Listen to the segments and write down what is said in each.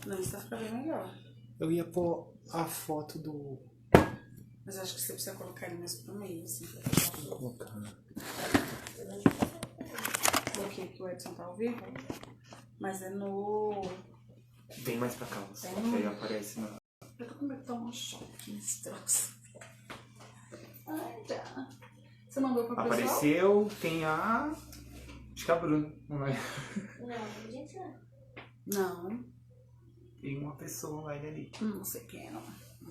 Não, isso vai ficar bem melhor. Eu ia pôr a foto do... Mas acho que você precisa colocar ele mais pro meio, assim. Vou colocar. Coloquei que o Edson tá ao vivo. Mas é no... Bem mais pra cá, você. Aí aparece na... Eu tô com medo de tomar um choque nesse troço. Ai, já. Você mandou pra pessoal? Apareceu, tem a... Acho que é a Bruna, não é? Não, gente, Não. Tem uma pessoa online ali. Não sei quem é, não.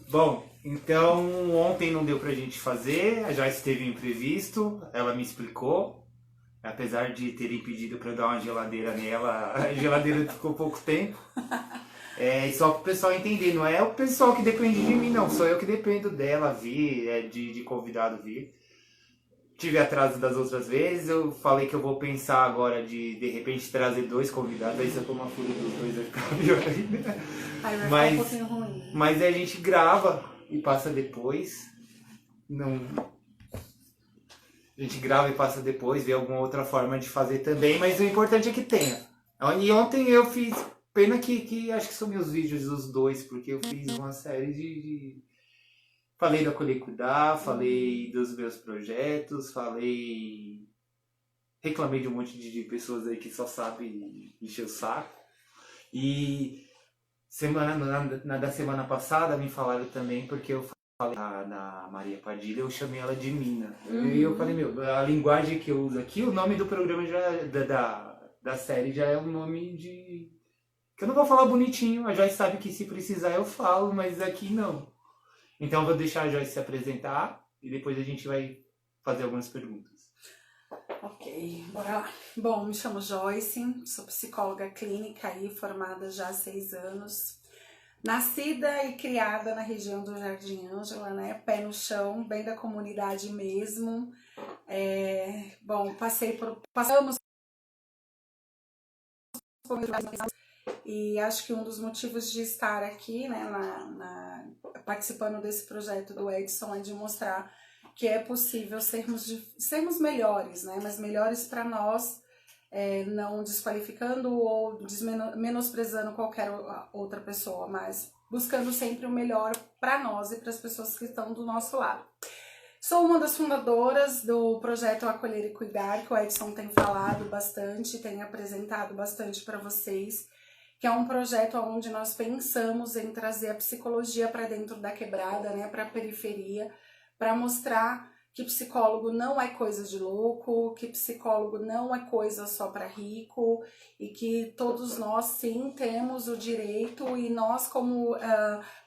Bom, então ontem não deu pra gente fazer, a Joyce teve um imprevisto, ela me explicou. Apesar de terem pedido pra eu dar uma geladeira nela, a geladeira ficou pouco tempo. É só pro pessoal entender, não é o pessoal que depende de mim, não. Sou eu que dependo dela vir, de convidado vir. Tive atraso das outras vezes, eu falei que eu vou pensar agora de repente trazer 2 convidados, aí se eu for uma fúria dos 2 vai ficar pior ainda. Aí vai ficar um pouquinho ruim. Mas aí a gente grava e passa depois. Não... A gente grava e passa depois, vê alguma outra forma de fazer também, mas o importante é que tenha. E ontem eu fiz, pena que acho que sumiu os vídeos dos 2, porque eu fiz uma série de... Falei do Acolher e Cuidar, falei dos meus projetos, falei... Reclamei de um monte de pessoas aí que só sabem encher o saco. E da semana passada me falaram também, porque eu falei da Maria Padilha, eu chamei ela de Mina. E eu falei, a linguagem que eu uso aqui, o nome do programa da série já é um nome de... Que eu não vou falar bonitinho, a Joyce sabe que se precisar eu falo, mas aqui não. Então eu vou deixar a Joyce se apresentar e depois a gente vai fazer algumas perguntas. Ok, bora lá. Bom, me chamo Joyce, sou psicóloga clínica aí, formada já há 6 anos. Nascida e criada na região do Jardim Ângela, né? Pé no chão, bem da comunidade mesmo. Bom, passamos e acho que um dos motivos de estar aqui, né, participando desse projeto do Edson é de mostrar que é possível sermos melhores, né, mas melhores para nós, não desqualificando ou menosprezando qualquer outra pessoa, mas buscando sempre o melhor para nós e para as pessoas que estão do nosso lado. Sou uma das fundadoras do projeto Acolher e Cuidar, que o Edson tem falado bastante, tem apresentado bastante para vocês, que é um projeto onde nós pensamos em trazer a psicologia para dentro da quebrada, né, para a periferia, para mostrar que psicólogo não é coisa de louco, que psicólogo não é coisa só para rico e que todos nós sim temos o direito e nós como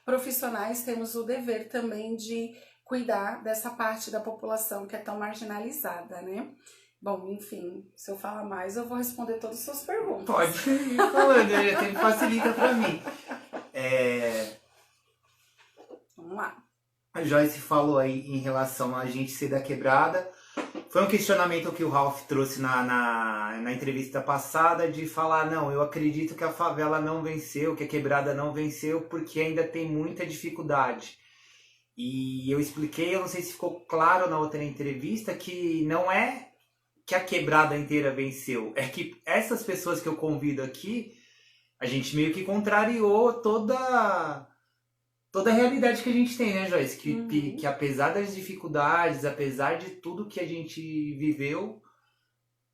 profissionais temos o dever também de cuidar dessa parte da população que é tão marginalizada, né? Bom, enfim, se eu falar mais, eu vou responder todas as suas perguntas. Pode ir falando, sempre facilita pra mim. Vamos lá. A Joyce falou aí em relação a gente ser da quebrada. Foi um questionamento que o Ralph trouxe na entrevista passada, de falar, não, eu acredito que a favela não venceu, que a quebrada não venceu, porque ainda tem muita dificuldade. E eu expliquei, eu não sei se ficou claro na outra entrevista, que não é que a quebrada inteira venceu. É que essas pessoas que eu convido aqui, a gente meio que contrariou toda a realidade que a gente tem, né, Joyce? Que apesar das dificuldades, apesar de tudo que a gente viveu,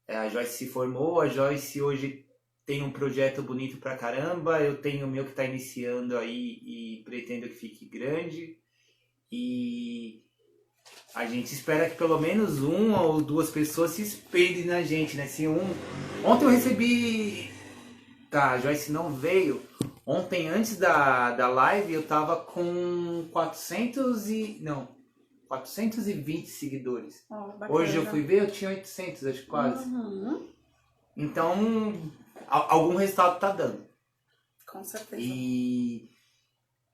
a Joyce se formou, a Joyce hoje tem um projeto bonito pra caramba, eu tenho o meu que tá iniciando aí e pretendo que fique grande. E a gente espera que pelo menos 1 ou 2 pessoas se espelhem na gente, né? Ontem eu recebi... Tá, a Joyce não veio. Ontem, antes da live, eu tava com 420 seguidores. Hoje eu fui ver, eu tinha 800, acho quase. Então, algum resultado tá dando. Com certeza. E...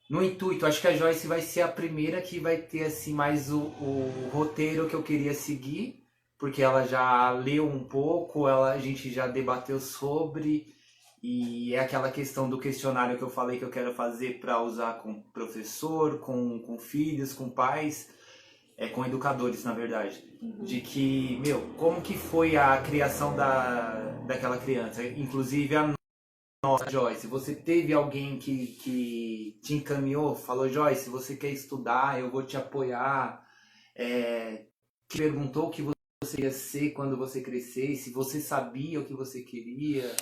no intuito, acho que a Joyce vai ser a primeira que vai ter assim mais o roteiro que eu queria seguir, porque ela já leu um pouco, a gente já debateu sobre, e é aquela questão do questionário que eu falei que eu quero fazer para usar com professor, com filhos, com pais, com educadores, na verdade. De que, como que foi a criação daquela criança, inclusive a nossa, Joyce, você teve alguém que te encaminhou, falou, Joyce, você quer estudar, eu vou te apoiar, que perguntou o que você ia ser quando você crescesse, você sabia o que você queria,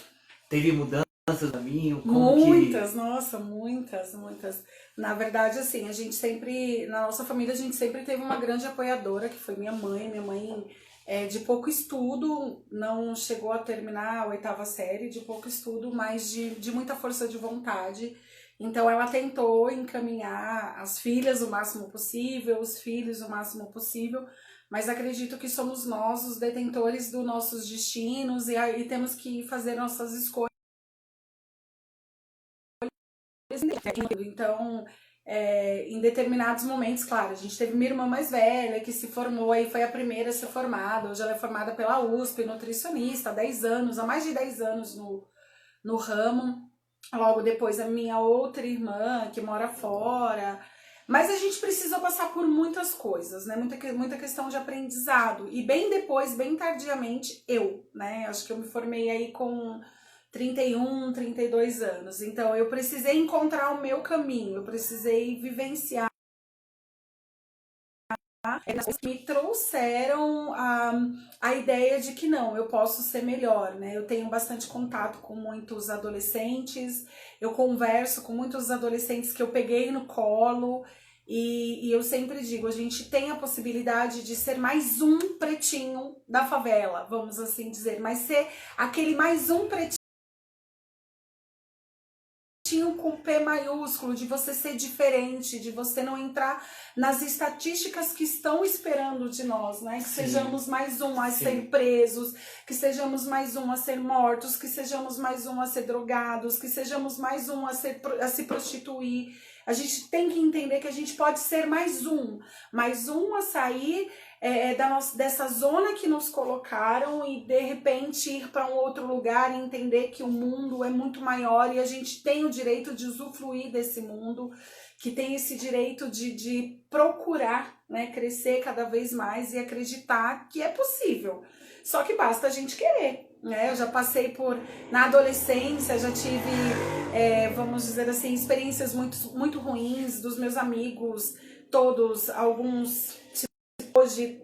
teve mudanças no caminho, como Muitas, nossa, muitas, muitas. Na verdade, assim, a gente sempre, na nossa família, a gente sempre teve uma grande apoiadora, que foi minha mãe. Minha mãe é de pouco estudo, não chegou a terminar a oitava série, de pouco estudo, mas de muita força de vontade. Então, ela tentou encaminhar as filhas o máximo possível, os filhos o máximo possível, mas acredito que somos nós os detentores dos nossos destinos e aí temos que fazer nossas escolhas. Então, em determinados momentos, claro, a gente teve minha irmã mais velha que se formou, aí foi a primeira a ser formada. Hoje ela é formada pela USP, nutricionista, há 10 anos, há mais de 10 anos no ramo. Logo depois a minha outra irmã que mora fora. Mas a gente precisou passar por muitas coisas, né? Muita questão de aprendizado. E bem depois, bem tardiamente, né? Acho que eu me formei aí com 31, 32 anos. Então eu precisei encontrar o meu caminho, eu precisei vivenciar que me trouxeram a ideia de que não, eu posso ser melhor, né? Eu tenho bastante contato com muitos adolescentes, eu converso com muitos adolescentes que eu peguei no colo e eu sempre digo, a gente tem a possibilidade de ser mais um pretinho da favela, vamos assim dizer, mas ser aquele mais um pretinho com P maiúsculo, de você ser diferente, de você não entrar nas estatísticas que estão esperando de nós, né? Que Sim. sejamos mais um a Sim. ser presos, que sejamos mais um a ser mortos, que sejamos mais um a ser drogados, que sejamos mais um a se prostituir. A gente tem que entender que a gente pode ser mais um a sair dessa zona que nos colocaram e de repente ir para um outro lugar e entender que o mundo é muito maior e a gente tem o direito de usufruir desse mundo, que tem esse direito de procurar, né, crescer cada vez mais e acreditar que é possível. Só que basta a gente querer. Eu já passei na adolescência, já tive, vamos dizer assim, experiências muito ruins dos meus amigos, todos, alguns. Hoje,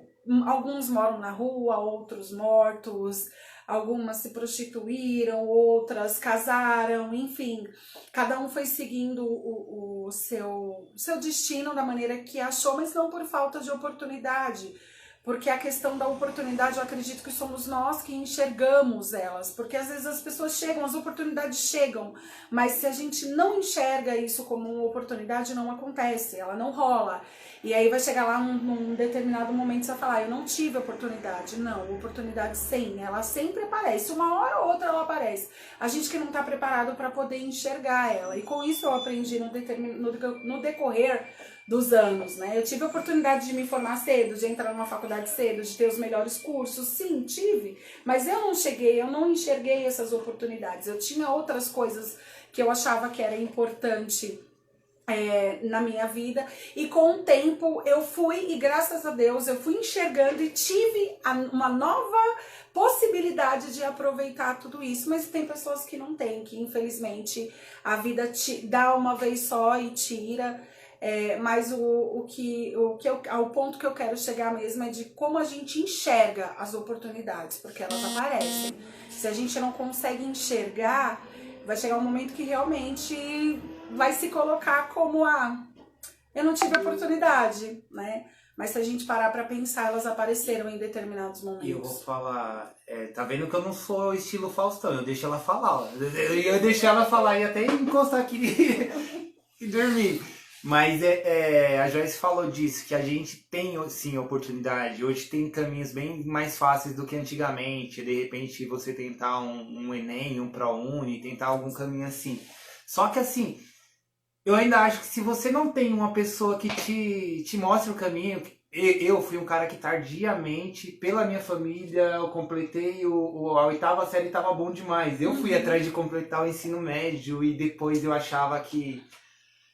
alguns moram na rua, outros mortos, algumas se prostituíram, outras casaram, enfim. Cada um foi seguindo o seu destino da maneira que achou, mas não por falta de oportunidade. Porque a questão da oportunidade, eu acredito que somos nós que enxergamos elas. Porque às vezes as pessoas chegam, as oportunidades chegam, mas se a gente não enxerga isso como uma oportunidade, não acontece, ela não rola. E aí vai chegar lá num determinado momento e você vai falar, eu não tive oportunidade. Não, oportunidade sim, ela sempre aparece. Uma hora ou outra ela aparece. A gente que não está preparado para poder enxergar ela. E com isso eu aprendi no decorrer dos anos, né? Eu tive a oportunidade de me formar cedo, de entrar numa faculdade cedo, de ter os melhores cursos. Sim, tive. Mas eu não enxerguei essas oportunidades. Eu tinha outras coisas que eu achava que era importante na minha vida, e com o tempo eu fui, e graças a Deus, eu fui enxergando e tive uma nova possibilidade de aproveitar tudo isso, mas tem pessoas que não têm, que infelizmente a vida te dá uma vez só e tira, mas o ponto que eu quero chegar mesmo é de como a gente enxerga as oportunidades, porque elas aparecem. Se a gente não consegue enxergar, vai chegar um momento que realmente vai se colocar como eu não tive oportunidade, né? Mas se a gente parar pra pensar, elas apareceram em determinados momentos. E eu vou falar, tá vendo que eu não sou estilo Faustão, eu deixo ela falar, ó. Eu ia deixar ela falar e até encostar aqui e dormir. Mas a Joyce falou disso, que a gente tem sim oportunidade. Hoje tem caminhos bem mais fáceis do que antigamente. De repente você tentar um Enem, um ProUni, tentar algum caminho assim. Só que assim, eu ainda acho que se você não tem uma pessoa que te mostre o caminho, eu fui um cara que tardiamente, pela minha família, eu completei a oitava série, estava bom demais. Eu fui atrás de completar o ensino médio e depois eu achava que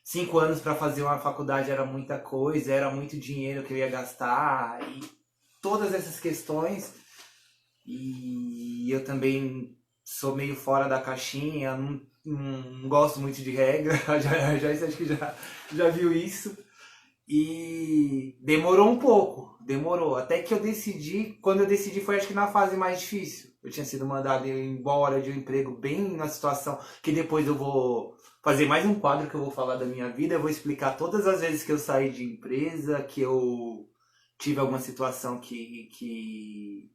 5 anos para fazer uma faculdade era muita coisa, era muito dinheiro que eu ia gastar e todas essas questões. E eu também sou meio fora da caixinha, não gosto muito de regra, acho que já viu isso. E demorou um pouco, demorou. Até que eu decidi, quando eu decidi foi acho que na fase mais difícil. Eu tinha sido mandado embora de um emprego bem na situação que depois eu vou fazer mais um quadro que eu vou falar da minha vida. Eu vou explicar todas as vezes que eu saí de empresa, que eu tive alguma situação que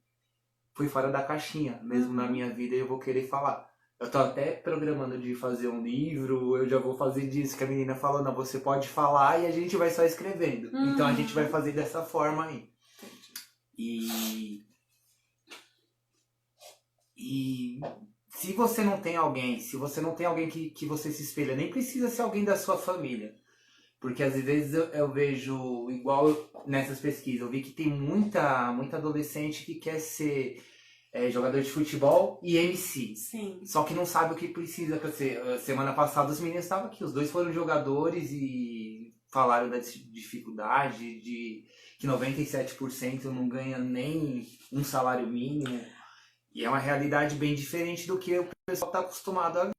foi fora da caixinha, mesmo na minha vida, e eu vou querer falar. Eu tô até programando de fazer um livro, eu já vou fazer disso, que a menina falou, não, você pode falar e a gente vai só escrevendo. Então a gente vai fazer dessa forma aí. E se você não tem alguém, que você se espelha, nem precisa ser alguém da sua família. Porque às vezes eu vejo, igual nessas pesquisas, eu vi que tem muita adolescente que quer ser jogador de futebol e MC. Sim. Só que não sabe o que precisa para ser. Semana passada os meninos estavam aqui, os dois foram jogadores e falaram da dificuldade, de que 97% não ganha nem um salário mínimo. E é uma realidade bem diferente do que o pessoal está acostumado a ver.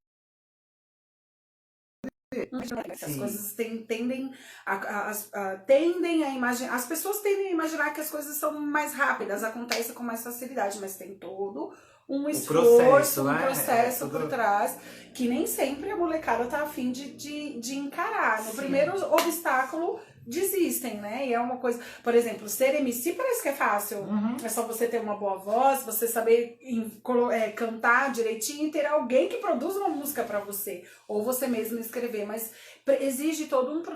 As coisas tendem a imaginar, as pessoas tendem a imaginar que as coisas são mais rápidas, acontecem com mais facilidade, mas tem todo um esforço, um processo por trás, que nem sempre a molecada tá a fim de encarar. No primeiro obstáculo, desistem, né? E é uma coisa, por exemplo, ser MC parece que é fácil. É só você ter uma boa voz, você saber cantar direitinho e ter alguém que produza uma música pra você, ou você mesmo escrever, mas exige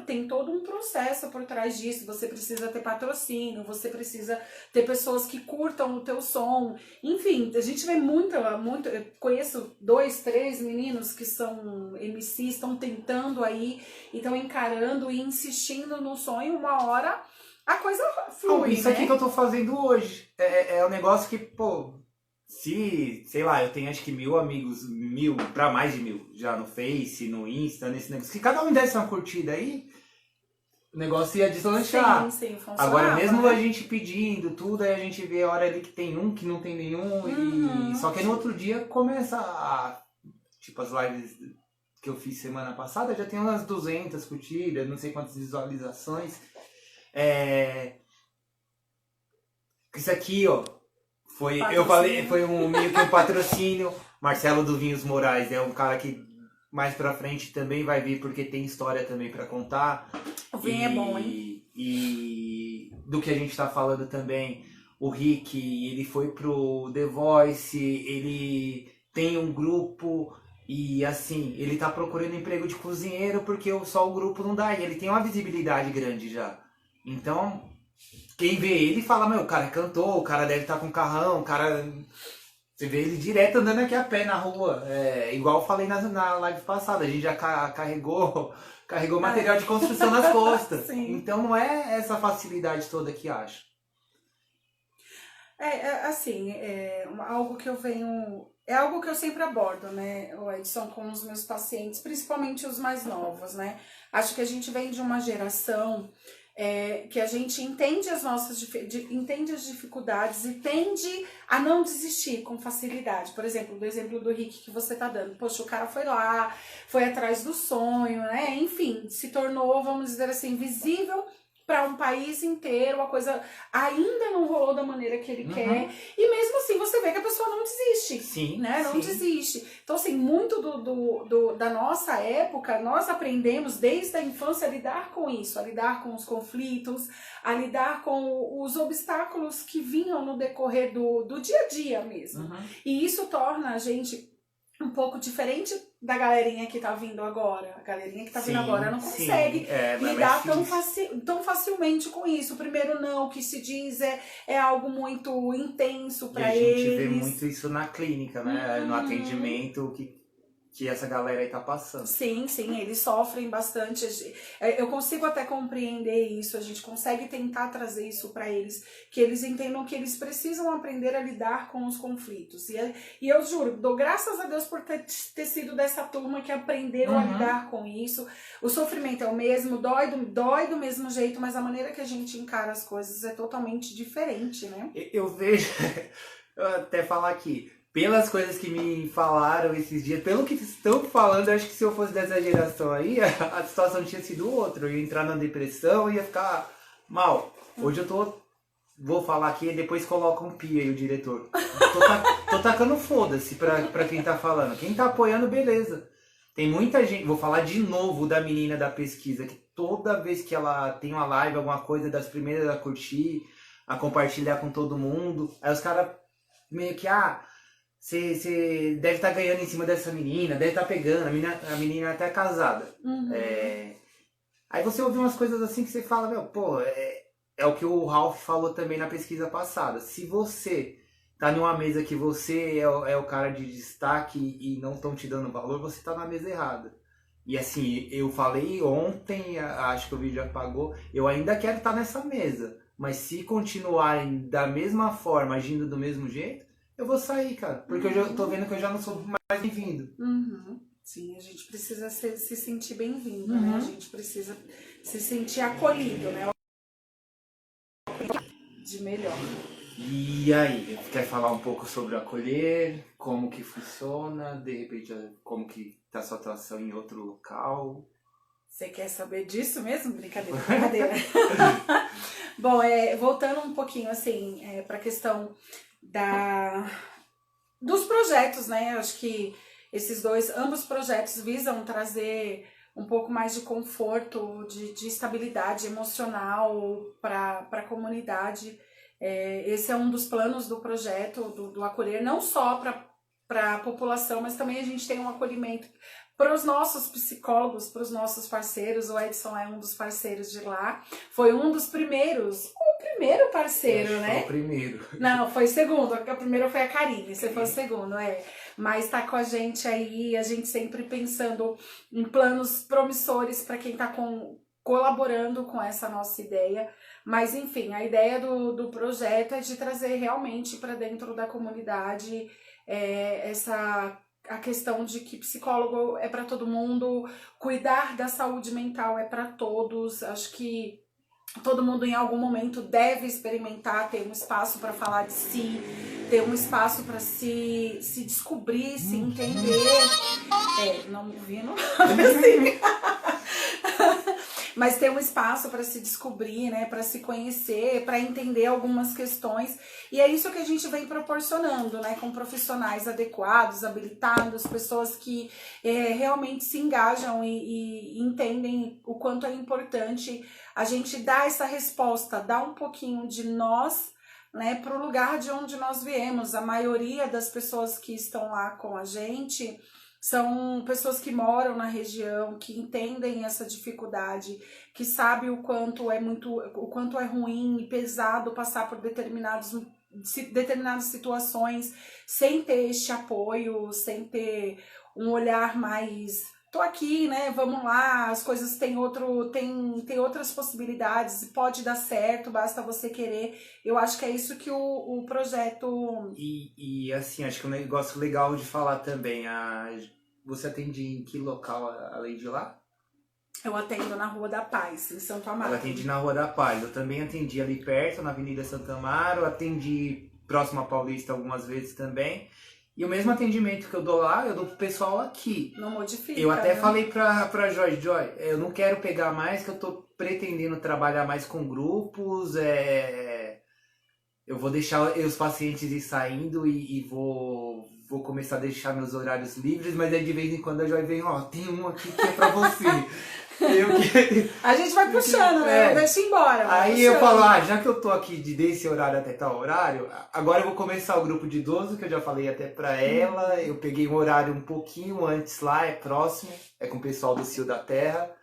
tem todo um processo por trás disso. Você precisa ter patrocínio, você precisa ter pessoas que curtam o teu som. Enfim, a gente vê muito, eu conheço 2, 3 meninos que são MCs, estão tentando aí, e estão encarando e insistindo no sonho. Uma hora a coisa flui, isso aqui que eu tô fazendo hoje é um negócio que, pô, sei lá, eu tenho acho que 1.000 amigos, pra mais de 1.000 já no Face, no Insta, nesse negócio. Se cada um desse uma curtida aí, o negócio ia deslanchar. Sim, agora, mesmo a gente pedindo tudo, aí a gente vê a hora ali que tem um, que não tem nenhum. Só que no outro dia começa tipo, as lives que eu fiz semana passada, já tem umas 200 curtidas, não sei quantas visualizações. Isso aqui, ó. Foi meio que um patrocínio. Marcelo do Vinhos Moraes é um cara que mais pra frente também vai vir, porque tem história também pra contar. O vinho é bom, hein? E do que a gente tá falando também, o Rick, ele foi pro The Voice, ele tem um grupo e assim, ele tá procurando emprego de cozinheiro porque só o grupo não dá, e ele tem uma visibilidade grande já. Então, quem vê ele fala, meu, o cara é cantor, o cara deve estar com carrão, o cara... Você vê ele direto andando aqui a pé na rua. Igual eu falei na live passada, a gente já carregou material de construção nas costas. Então não é essa facilidade toda que acho. Algo que eu venho... É algo que eu sempre abordo, né, o Edson, com os meus pacientes, principalmente os mais novos, né? Acho que a gente vem de uma geração... que a gente entende entende as dificuldades e tende a não desistir com facilidade. Por exemplo, do exemplo do Rick que você tá dando. Poxa, o cara foi lá, foi atrás do sonho, né? Enfim, se tornou, vamos dizer assim, visível para um país inteiro, a coisa ainda não rolou da maneira que ele quer, e mesmo assim você vê que a pessoa não desiste, sim, né? Não desiste. Então, assim, muito da nossa época, nós aprendemos desde a infância a lidar com isso, a lidar com os conflitos, a lidar com os obstáculos que vinham no decorrer do dia a dia mesmo. E isso torna a gente um pouco diferente da galerinha que tá vindo agora. A galerinha que tá vindo agora não consegue lidar tão facilmente com isso. O primeiro não, que se diz é algo muito intenso pra eles. A gente vê muito isso na clínica, né? No atendimento que essa galera aí tá passando. Sim, eles sofrem bastante. Eu consigo até compreender isso, a gente consegue tentar trazer isso para eles, que eles entendam que eles precisam aprender a lidar com os conflitos. E eu juro, dou graças a Deus por ter sido dessa turma que aprenderam a lidar com isso. O sofrimento é o mesmo, dói do mesmo jeito, mas a maneira que a gente encara as coisas é totalmente diferente, né? Eu vejo, eu até falar aqui, pelas coisas que me falaram esses dias, pelo que estão falando, eu acho que se eu fosse dessa geração aí, a situação tinha sido outra. Eu ia entrar na depressão e ia ficar mal. Hoje eu vou falar aqui e depois coloca um pi aí o diretor. Tô tacando foda-se pra quem tá falando. Quem tá apoiando, beleza. Tem muita gente, vou falar de novo da menina da pesquisa, que toda vez que ela tem uma live, alguma coisa, das primeiras a curtir, a compartilhar com todo mundo, aí os caras meio que, você deve estar ganhando em cima dessa menina, deve estar pegando, a menina é até casada. Uhum. Aí você ouve umas coisas assim que você fala, meu, pô, é o que o Ralph falou também na pesquisa passada. Se você tá numa mesa que você é o cara de destaque e não estão te dando valor, você tá na mesa errada. E assim, eu falei ontem, acho que o vídeo apagou, eu ainda quero estar nessa mesa. Mas se continuarem da mesma forma, agindo do mesmo jeito, eu vou sair, cara. Porque eu já tô vendo que eu já não sou mais bem-vindo. Uhum. Sim, a gente precisa se sentir bem-vindo, né? A gente precisa se sentir acolhido, né? De melhor. E aí, quer falar um pouco sobre o acolher? Como que funciona? De repente, como que tá a sua atuação em outro local? Você quer saber disso mesmo? Brincadeira, brincadeira. Bom, voltando um pouquinho, assim, para a questão dos projetos, né? Eu acho que ambos projetos visam trazer um pouco mais de conforto, de estabilidade emocional para a comunidade. Esse é um dos planos do projeto, do acolher, não só para a população, mas também a gente tem um acolhimento para os nossos psicólogos, para os nossos parceiros. O Edson é um dos parceiros de lá, foi um dos primeiros, o primeiro parceiro, né? Foi o primeiro. Não, foi o segundo, o primeiro foi a Karine, você foi o segundo, mas tá com a gente aí, a gente sempre pensando em planos promissores para quem tá colaborando com essa nossa ideia. Mas enfim, a ideia do projeto é de trazer realmente para dentro da comunidade a questão de que psicólogo é para todo mundo, cuidar da saúde mental é para todos. Acho que todo mundo em algum momento deve experimentar, ter um espaço para falar de si, ter um espaço para se descobrir, se entender. Não me ouvindo? Mas ter um espaço para se descobrir, né, para se conhecer, para entender algumas questões. E é isso que a gente vem proporcionando, né, com profissionais adequados, habilitados, pessoas que realmente se engajam e entendem o quanto é importante a gente dar essa resposta, dar um pouquinho de nós, né, para o lugar de onde nós viemos. A maioria das pessoas que estão lá com a gente são pessoas que moram na região, que entendem essa dificuldade, que sabem o quanto é ruim e pesado passar por determinadas situações sem ter este apoio, sem ter um olhar mais... Tô aqui, né? Vamos lá, as coisas têm outras possibilidades, pode dar certo, basta você querer. Eu acho que é isso que o projeto... E assim, acho que um negócio legal de falar também, você atende em que local além de lá? Eu atendo na Rua da Paz, em Santo Amaro. Eu atendi na Rua da Paz, eu também atendi ali perto, na Avenida Santo Amaro, atendi próximo a Paulista algumas vezes também. E o mesmo atendimento que eu dou lá, eu dou pro pessoal aqui. Não modifica. Eu até falei pra Joy, eu não quero pegar mais, que eu tô pretendendo trabalhar mais com grupos, eu vou deixar os pacientes ir saindo e vou começar a deixar meus horários livres, mas aí de vez em quando a Joy vem, tem um aqui que é pra você. A gente vai puxando, né? Não deixa embora. Aí eu falo, já que eu tô aqui desse horário até tal horário, agora eu vou começar o grupo de idoso, que eu já falei até pra ela. Eu peguei um horário um pouquinho antes lá, é próximo, é com o pessoal do Cio da Terra,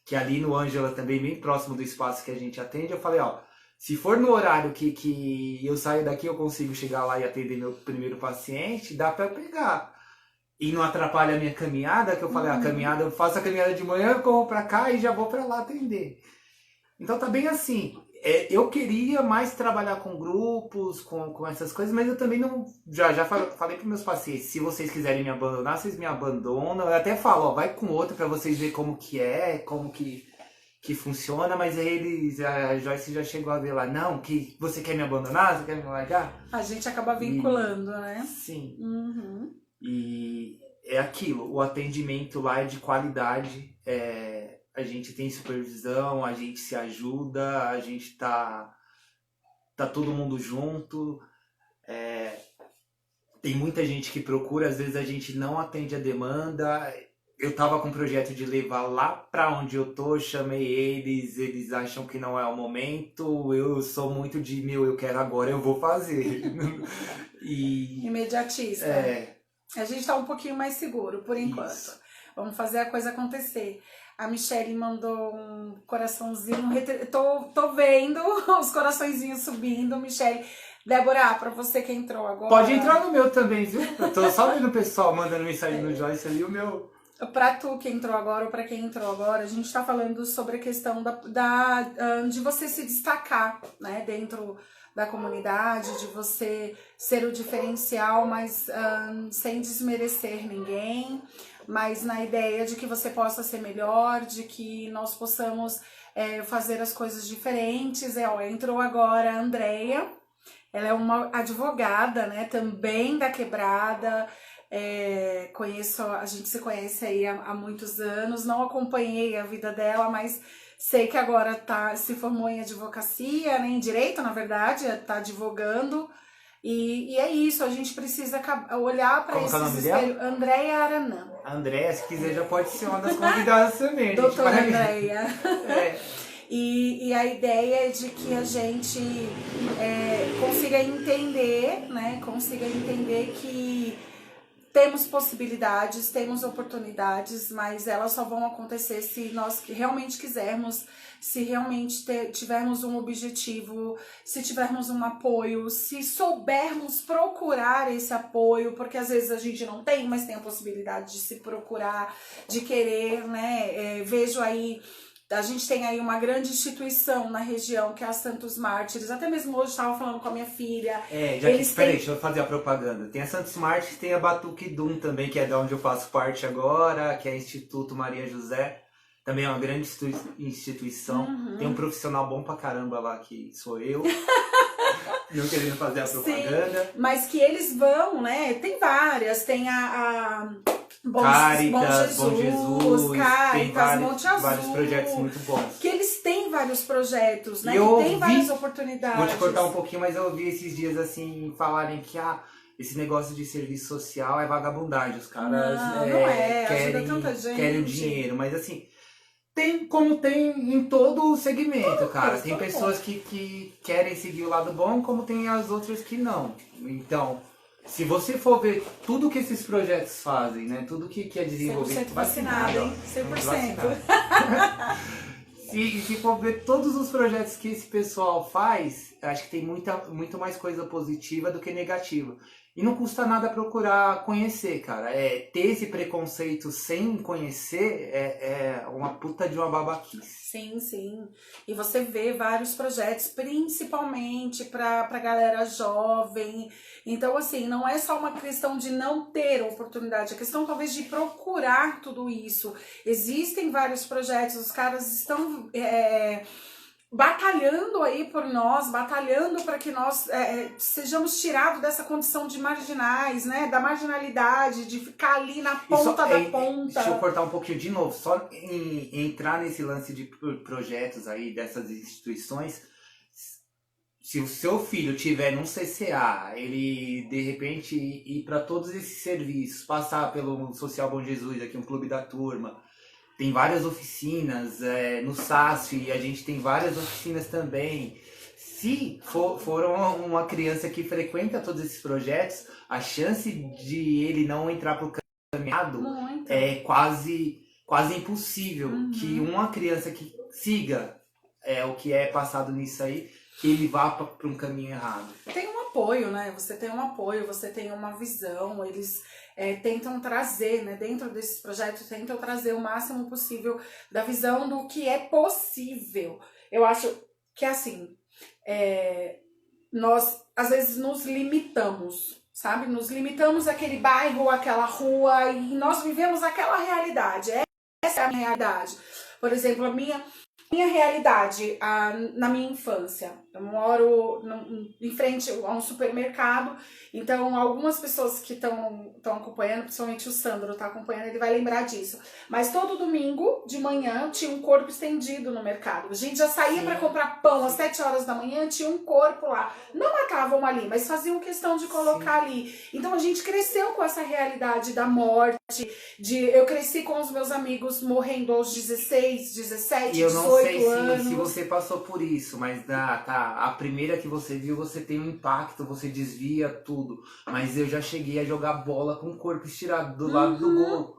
que é ali no Ângela também, bem próximo do espaço que a gente atende. Eu falei, se for no horário que eu saio daqui, eu consigo chegar lá e atender meu primeiro paciente, dá pra eu pegar. E não atrapalha a minha caminhada, que eu falei, a caminhada, eu faço a caminhada de manhã, eu corro pra cá e já vou pra lá atender. Então tá bem assim. Eu queria mais trabalhar com grupos, com essas coisas, mas eu também não... Já falei pros meus pacientes, se vocês quiserem me abandonar, vocês me abandonam. Eu até falo, vai com outro pra vocês verem como que é, como que que funciona, mas a Joyce já chegou a ver lá, não, que você quer me abandonar, você quer me largar? A gente acaba vinculando, né? Sim. Uhum. E é aquilo, o atendimento lá é de qualidade, a gente tem supervisão, a gente se ajuda, a gente tá todo mundo junto, tem muita gente que procura, às vezes a gente não atende a demanda. Eu tava com um projeto de levar lá pra onde eu tô, chamei eles acham que não é o momento, eu sou muito de, eu quero agora, eu vou fazer. Imediatista. A gente tá um pouquinho mais seguro, por enquanto. Isso. Vamos fazer a coisa acontecer. A Michelle mandou um coraçãozinho, tô vendo os coraçõezinhos subindo, Michelle. Débora, pra você que entrou agora... Pode entrar no meu também, viu? Eu tô só vendo o pessoal mandando mensagem no Joyce ali, o meu... Pra tu que entrou agora ou pra quem entrou agora, a gente tá falando sobre a questão de você se destacar, né, dentro da comunidade, de você ser o diferencial, mas sem desmerecer ninguém, mas na ideia de que você possa ser melhor, de que nós possamos fazer as coisas diferentes. Entrou agora a Andrea, ela é uma advogada, né, também da Quebrada. A gente se conhece aí há muitos anos, não acompanhei a vida dela, mas sei que agora se formou em advocacia, né, em direito, na verdade, está advogando, e é isso, a gente precisa olhar para esses espelhos. Andréia Aranã. A Andréia, se quiser, já pode ser uma das convidadas também. Doutora Andréia. E a ideia é de que a gente consiga entender, né, que temos possibilidades, temos oportunidades, mas elas só vão acontecer se nós realmente quisermos, se realmente tivermos um objetivo, se tivermos um apoio, se soubermos procurar esse apoio, porque às vezes a gente não tem, mas tem a possibilidade de se procurar, de querer, né? Vejo aí... A gente tem aí uma grande instituição na região, que é a Santos Mártires. Até mesmo hoje estava falando com a minha filha. Peraí, deixa eu fazer a propaganda. Tem a Santos Mártires, tem a Batuque Dum também, que é de onde eu faço parte agora, que é Instituto Maria José. Também é uma grande instituição. Uhum. Tem um profissional bom pra caramba lá, que sou eu. Não querendo fazer a propaganda. Sim, mas que eles vão, né? Tem várias. Tem Caritas, Bom Jesus, Caritas, Monte Azul, vários projetos muito bons. Que eles têm vários projetos, né? Que tem várias oportunidades. Vou te cortar um pouquinho, mas eu ouvi esses dias assim falarem que esse negócio de serviço social é vagabundagem. Os caras querem o dinheiro, mas assim, tem como tem em todo o segmento, cara. Tem pessoas que querem seguir o lado bom, como tem as outras que não. Então, se você for ver tudo que esses projetos fazem, né? Tudo que é desenvolvido... 100% vacinado, hein? 100%. Se for ver todos os projetos que esse pessoal faz, acho que tem muito mais coisa positiva do que negativa. E não custa nada procurar conhecer, cara. Ter esse preconceito sem conhecer é uma puta de uma babaquice. Sim, sim. E você vê vários projetos, principalmente pra galera jovem. Então, assim, não é só uma questão de não ter oportunidade, é questão talvez de procurar tudo isso. Existem vários projetos, os caras estão... batalhando aí por nós, batalhando para que nós sejamos tirados dessa condição de marginais, né? Da marginalidade, de ficar ali na ponta da ponta. Deixa eu cortar um pouquinho de novo, só entrar nesse lance de projetos aí, dessas instituições. Se o seu filho tiver num CCA, ele de repente ir para todos esses serviços, passar pelo Social Bom Jesus, aqui um clube da turma, tem várias oficinas, no SASF a gente tem várias oficinas também. Se for uma criança que frequenta todos esses projetos, a chance de ele não entrar pro caminhado é quase impossível. Uhum. Que uma criança que siga o que é passado nisso aí, que ele vá para um caminho errado. Tem um apoio, né? Você tem um apoio, você tem uma visão, eles... tentam trazer, né, dentro desses projetos, tentam trazer o máximo possível da visão do que é possível. Eu acho que, assim, nós, às vezes, nos limitamos, sabe? Nos limitamos àquele bairro, àquela rua, e nós vivemos aquela realidade. Essa é a minha realidade. Por exemplo, Minha realidade na minha infância. Eu moro em frente a um supermercado, então algumas pessoas que estão acompanhando, principalmente o Sandro tá acompanhando, ele vai lembrar disso. Mas todo domingo de manhã tinha um corpo estendido no mercado. A gente já saía para comprar pão às 7 horas da manhã, tinha um corpo lá. Não matavam ali, mas faziam questão de colocar ali. Então a gente cresceu com essa realidade da morte, eu cresci com os meus amigos morrendo aos 16, 17, 18 anos. E eu não sei se você passou por isso, mas a primeira que você viu, você tem um impacto, você desvia tudo. Mas eu já cheguei a jogar bola com o corpo estirado do lado do gol.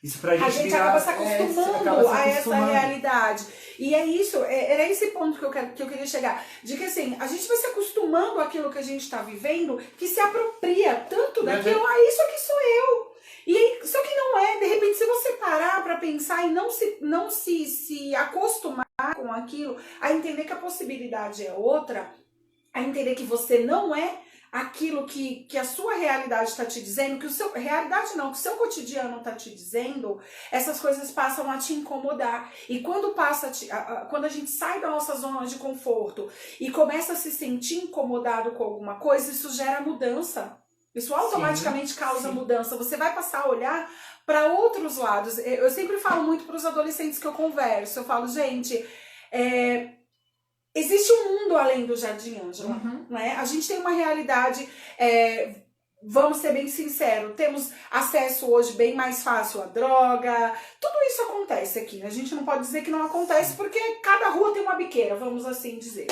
Isso pra gente, a gente acaba se acostumando a essa realidade. E é isso, era esse ponto que eu queria chegar. De que assim, a gente vai se acostumando àquilo que a gente tá vivendo, que se apropria tanto daquilo, isso aqui sou eu. E aí, só que não é, de repente, se você parar pra pensar e não se acostumar com aquilo, a entender que a possibilidade é outra, a entender que você não é aquilo que a sua realidade está te dizendo, que o seu cotidiano está te dizendo, essas coisas passam a te incomodar. E quando quando a gente sai da nossa zona de conforto e começa a se sentir incomodado com alguma coisa, isso gera mudança. Isso automaticamente causa mudança. Você vai passar a olhar para outros lados. Eu sempre falo muito para os adolescentes que eu converso. Eu falo, gente, existe um mundo além do Jardim Ângela. Né? A gente tem uma realidade, vamos ser bem sinceros, temos acesso hoje bem mais fácil à droga. Tudo isso acontece aqui. A gente não pode dizer que não acontece porque cada rua tem uma biqueira, vamos assim dizer.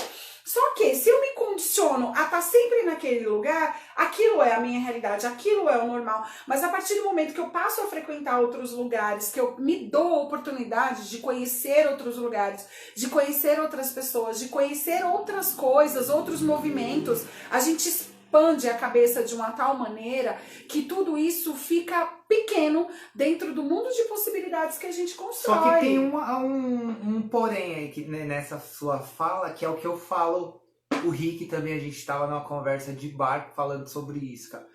Só que se eu me condiciono a estar sempre naquele lugar, aquilo é a minha realidade, aquilo é o normal. Mas a partir do momento que eu passo a frequentar outros lugares, que eu me dou a oportunidade de conhecer outros lugares, de conhecer outras pessoas, de conhecer outras coisas, outros movimentos, a gente expande a cabeça de uma tal maneira que tudo isso fica pequeno dentro do mundo de possibilidades que a gente constrói. Só que tem um porém aí que, né, nessa sua fala, que é o que eu falo. O Rick também, a gente estava numa conversa de bar falando sobre isso, cara.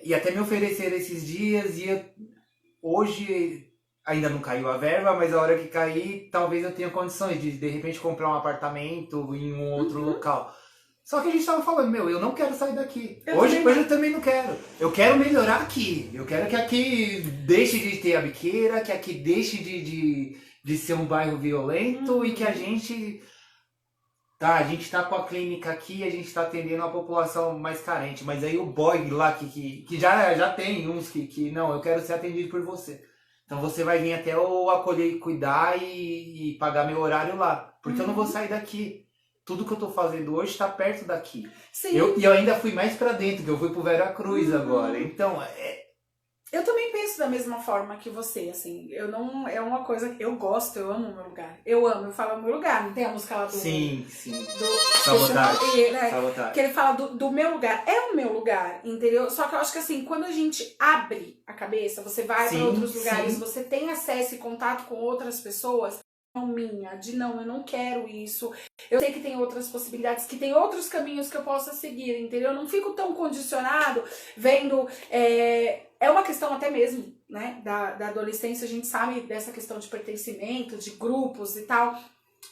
E até me ofereceram esses dias e hoje ainda não caiu a verba, mas a hora que cair, talvez eu tenha condições de repente comprar um apartamento em um outro local. Só que a gente tava falando, eu não quero sair daqui. Hoje eu também não quero. Eu quero melhorar aqui. Eu quero que aqui deixe de ter a biqueira, que aqui deixe de ser um bairro violento e que a gente tá com a clínica aqui, a gente tá atendendo a população mais carente. Mas aí o boy lá que já tem uns que não, eu quero ser atendido por você. Então você vai vir até eu acolher e cuidar e pagar meu horário lá. Porque eu não vou sair daqui. Tudo que eu tô fazendo hoje tá perto daqui. Sim. E eu ainda fui mais pra dentro, que eu fui pro Vera Cruz agora. Então, eu também penso da mesma forma que você, assim. Eu não... É uma coisa que eu gosto, eu amo o meu lugar. Eu falo o meu lugar. Não tem a música lá do... Sim. Sabotagem. Sabotagem. Que ele fala do meu lugar. É o meu lugar, entendeu? Só que eu acho que assim, quando a gente abre a cabeça, você vai pra outros lugares, você tem acesso e contato com outras pessoas, eu não quero isso. Eu sei que tem outras possibilidades, que tem outros caminhos que eu possa seguir, entendeu? Eu não fico tão condicionado vendo... É uma questão até mesmo, né, da adolescência, a gente sabe dessa questão de pertencimento, de grupos e tal,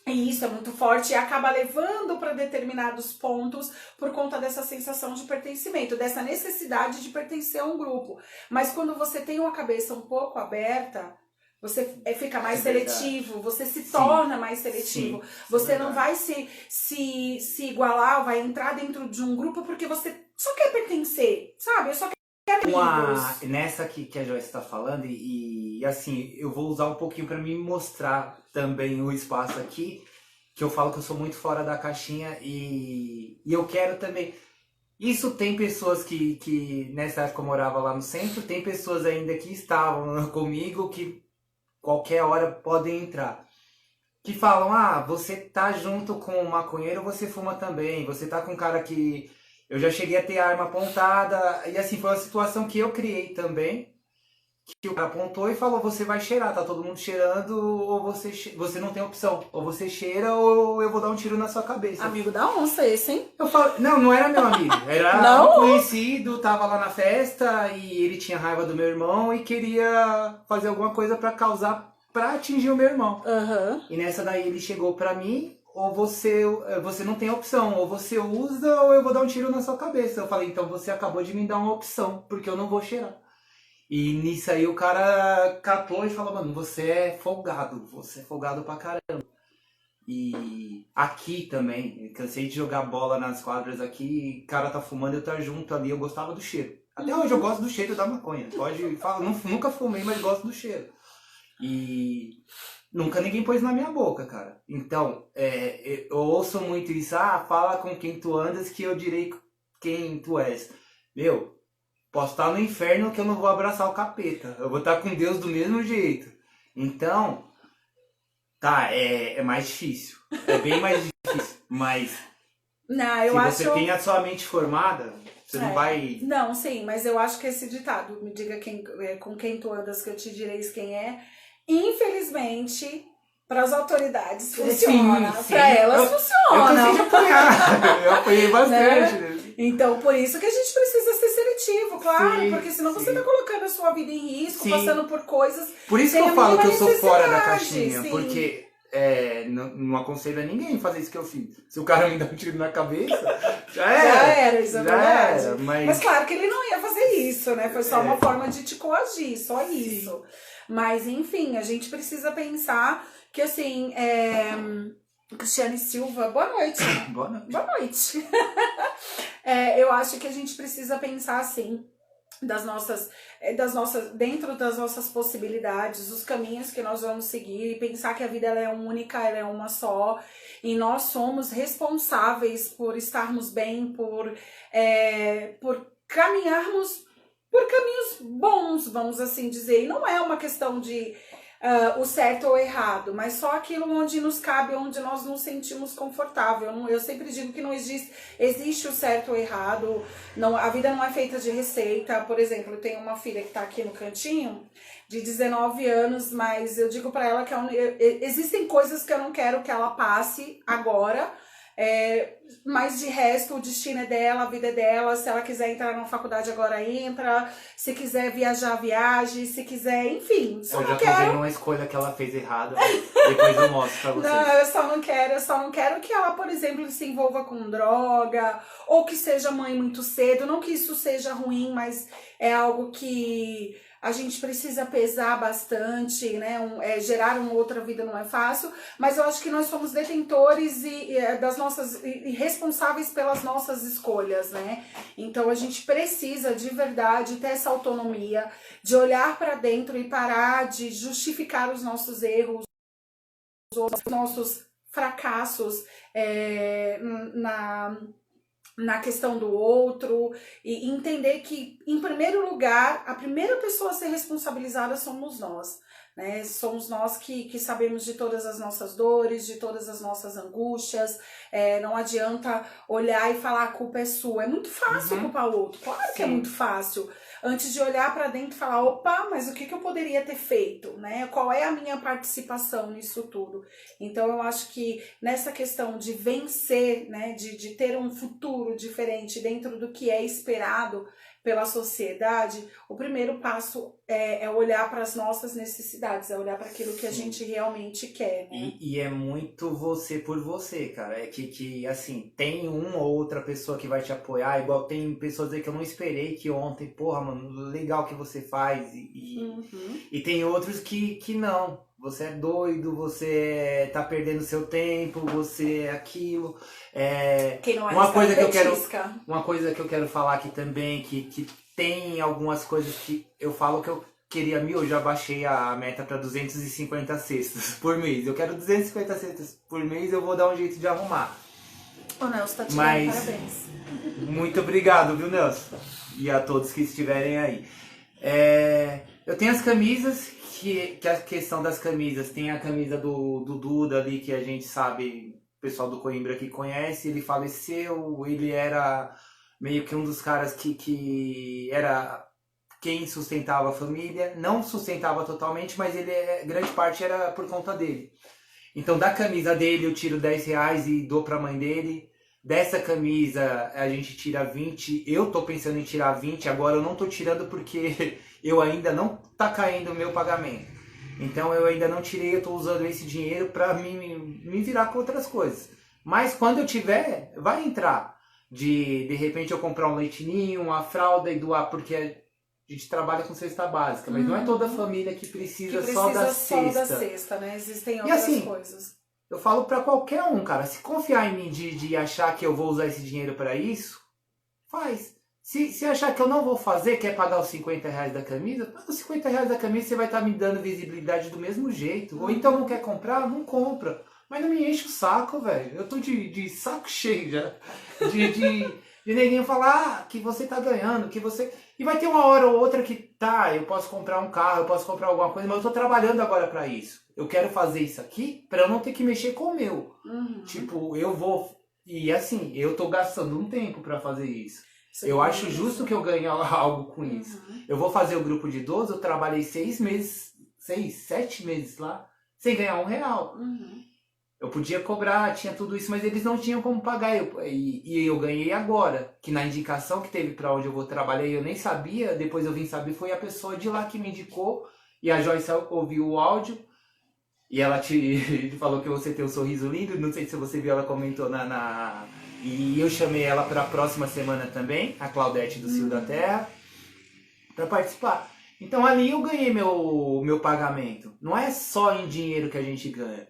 e isso é muito forte e acaba levando para determinados pontos por conta dessa sensação de pertencimento, dessa necessidade de pertencer a um grupo. Mas quando você tem uma cabeça um pouco aberta, você fica mais seletivo, você se torna mais seletivo. Você não vai se igualar, vai entrar dentro de um grupo porque você só quer pertencer, sabe? Eu só quero amigos. Nessa que a Joyce está falando, e assim, eu vou usar um pouquinho para me mostrar também o espaço aqui, que eu falo que eu sou muito fora da caixinha e eu quero também... Isso tem pessoas que nessa época eu morava lá no centro, tem pessoas ainda que estavam comigo que qualquer hora podem entrar. Que falam, você tá junto com o maconheiro, você fuma também. Você tá com um cara que... Eu já cheguei a ter arma apontada. E assim, foi uma situação que eu criei também. Que o cara apontou e falou, você vai cheirar, tá todo mundo cheirando, ou você não tem opção. Ou você cheira, ou eu vou dar um tiro na sua cabeça. Amigo da onça esse, hein? Eu falo, não era meu amigo. Era um conhecido, tava lá na festa e ele tinha raiva do meu irmão e queria fazer alguma coisa pra causar pra atingir o meu irmão. Aham. E nessa daí ele chegou pra mim, ou você não tem opção, ou você usa ou eu vou dar um tiro na sua cabeça. Eu falei, então você acabou de me dar uma opção, porque eu não vou cheirar. E nisso aí o cara catou e falou, mano, você é folgado pra caramba. E aqui também, cansei de jogar bola nas quadras aqui, o cara tá fumando, eu tô junto ali, eu gostava do cheiro. Até hoje eu gosto do cheiro da maconha, pode falar, nunca fumei, mas gosto do cheiro. E nunca ninguém pôs na minha boca, cara. Então, eu ouço muito isso, fala com quem tu andas que eu direi quem tu és. Meu, posso estar no inferno que eu não vou abraçar o capeta, eu vou estar com Deus do mesmo jeito. Então, tá, é mais difícil, é bem mais difícil, mas Não, eu se acho... você tem a sua mente formada, você não vai... Não, sim, mas eu acho que esse ditado, me diga com quem tu andas que eu te direis quem é, infelizmente, para as autoridades funciona, para elas funciona. Eu cansei de apanhar, eu apanhei bastante. Né? Então, por isso que a gente precisa ser seletivo, claro, Sim, porque senão sim. você tá colocando a sua vida em risco, Sim. passando por coisas... Por isso que sem eu a falo que mínima eu sou fora da necessidade, caixinha, sim. porque não aconselho a ninguém fazer isso que eu fiz. Se o cara me dá um tiro na cabeça, já era. Isso é verdade. Era, mas claro que ele não ia fazer isso, né? Foi só uma forma de te coagir, só isso. Mas, enfim, a gente precisa pensar que, assim, Cristiane Silva, boa noite. Boa noite. Boa noite. Eu acho que a gente precisa pensar, assim, dentro das nossas possibilidades, os caminhos que nós vamos seguir, e pensar que a vida ela é única, ela é uma só, e nós somos responsáveis por estarmos bem, por caminharmos por caminhos bons, vamos assim dizer. E não é uma questão de o certo ou errado, mas só aquilo onde nos cabe, onde nós nos sentimos confortável. Eu sempre digo que não existe o certo ou errado, não, a vida não é feita de receita. Por exemplo, eu tenho uma filha que tá aqui no cantinho, de 19 anos, mas eu digo pra ela que existem coisas que eu não quero que ela passe agora, mas de resto o destino é dela, a vida é dela. Se ela quiser entrar na faculdade agora, entra. Se quiser viajar, viaje. Se quiser, enfim. Eu já tô vendo uma escolha que ela fez errada, depois eu mostro pra vocês. Não, eu só não quero que ela, por exemplo, se envolva com droga, ou que seja mãe muito cedo. Não que isso seja ruim, mas é algo que a gente precisa pesar bastante, né? Gerar uma outra vida não é fácil, mas eu acho que nós somos detentores e responsáveis pelas nossas escolhas, né? Então a gente precisa de verdade ter essa autonomia, de olhar para dentro e parar de justificar os nossos erros, os nossos fracassos na questão do outro, e entender que, em primeiro lugar, a primeira pessoa a ser responsabilizada somos nós, né? Somos nós que sabemos de todas as nossas dores, de todas as nossas angústias. Não adianta olhar e falar a culpa é sua. É muito fácil culpar o outro, claro que é muito fácil. Antes de olhar para dentro e falar, opa, mas o que eu poderia ter feito, né? Qual é a minha participação nisso tudo? Então eu acho que nessa questão de vencer, né, de ter um futuro diferente dentro do que é esperado pela sociedade, o primeiro passo é olhar para as nossas necessidades, é olhar para aquilo que a gente realmente quer, né? E é muito você por você, cara. É que assim, tem uma ou outra pessoa que vai te apoiar, igual tem pessoas aí que eu não esperei que ontem, porra, mano, legal que você faz. E tem outros que não. Você é doido, você tá perdendo seu tempo, você é aquilo. Quem não uma coisa que eu quero falar aqui também, que tem algumas coisas que eu falo que eu queria eu já baixei a meta para 250 cestas por mês. Eu quero 250 cestas por mês, eu vou dar um jeito de arrumar. Ô Nelson, tá te dando parabéns. Muito obrigado, viu, Nelson? E a todos que estiverem aí. Eu tenho as camisas, que a questão das camisas, tem a camisa do Duda ali, que a gente sabe, o pessoal do Coimbra que conhece, ele faleceu, ele era meio que um dos caras que era quem sustentava a família, não sustentava totalmente, mas grande parte era por conta dele. Então da camisa dele eu tiro 10 reais e dou pra mãe dele. Dessa camisa a gente tira 20, eu tô pensando em tirar 20, agora eu não tô tirando porque eu ainda não tá caindo o meu pagamento. Então eu ainda não tirei, eu tô usando esse dinheiro para me virar com outras coisas. Mas quando eu tiver, vai entrar. De repente eu comprar um leitinho, uma fralda e doar, porque a gente trabalha com cesta básica, mas não é toda a família que precisa só da cesta. Né? Existem E outras assim, coisas. eu falo pra qualquer um, cara, se confiar em mim de achar que eu vou usar esse dinheiro pra isso, faz. Se achar que eu não vou fazer, quer pagar os 50 reais da camisa, paga os 50 reais da camisa, você vai estar me dando visibilidade do mesmo jeito. Ou então não quer comprar, não compra. Mas não me enche o saco, velho. Eu tô de saco cheio já. De neguinho falar que você tá ganhando, que você... E vai ter uma hora ou outra que, tá, eu posso comprar um carro, eu posso comprar alguma coisa, mas eu tô trabalhando agora pra isso. Eu quero fazer isso aqui pra eu não ter que mexer com o meu. Tipo, eu vou... E assim, eu tô gastando um tempo pra fazer isso. Eu acho justo que eu ganhe algo com isso. Eu vou fazer o grupo de idosos, eu trabalhei 7 meses lá, sem ganhar R$1. Eu podia cobrar, tinha tudo isso, mas eles não tinham como pagar. E eu ganhei agora, que na indicação que teve para onde eu vou trabalhar, eu nem sabia, depois eu vim saber, foi a pessoa de lá que me indicou, e a Joyce ouviu o áudio, e ela te falou que você tem um sorriso lindo, não sei se você viu, ela comentou E eu chamei ela para a próxima semana também, a Claudete do Cio da Terra, para participar. Então ali eu ganhei meu pagamento. Não é só em dinheiro que a gente ganha.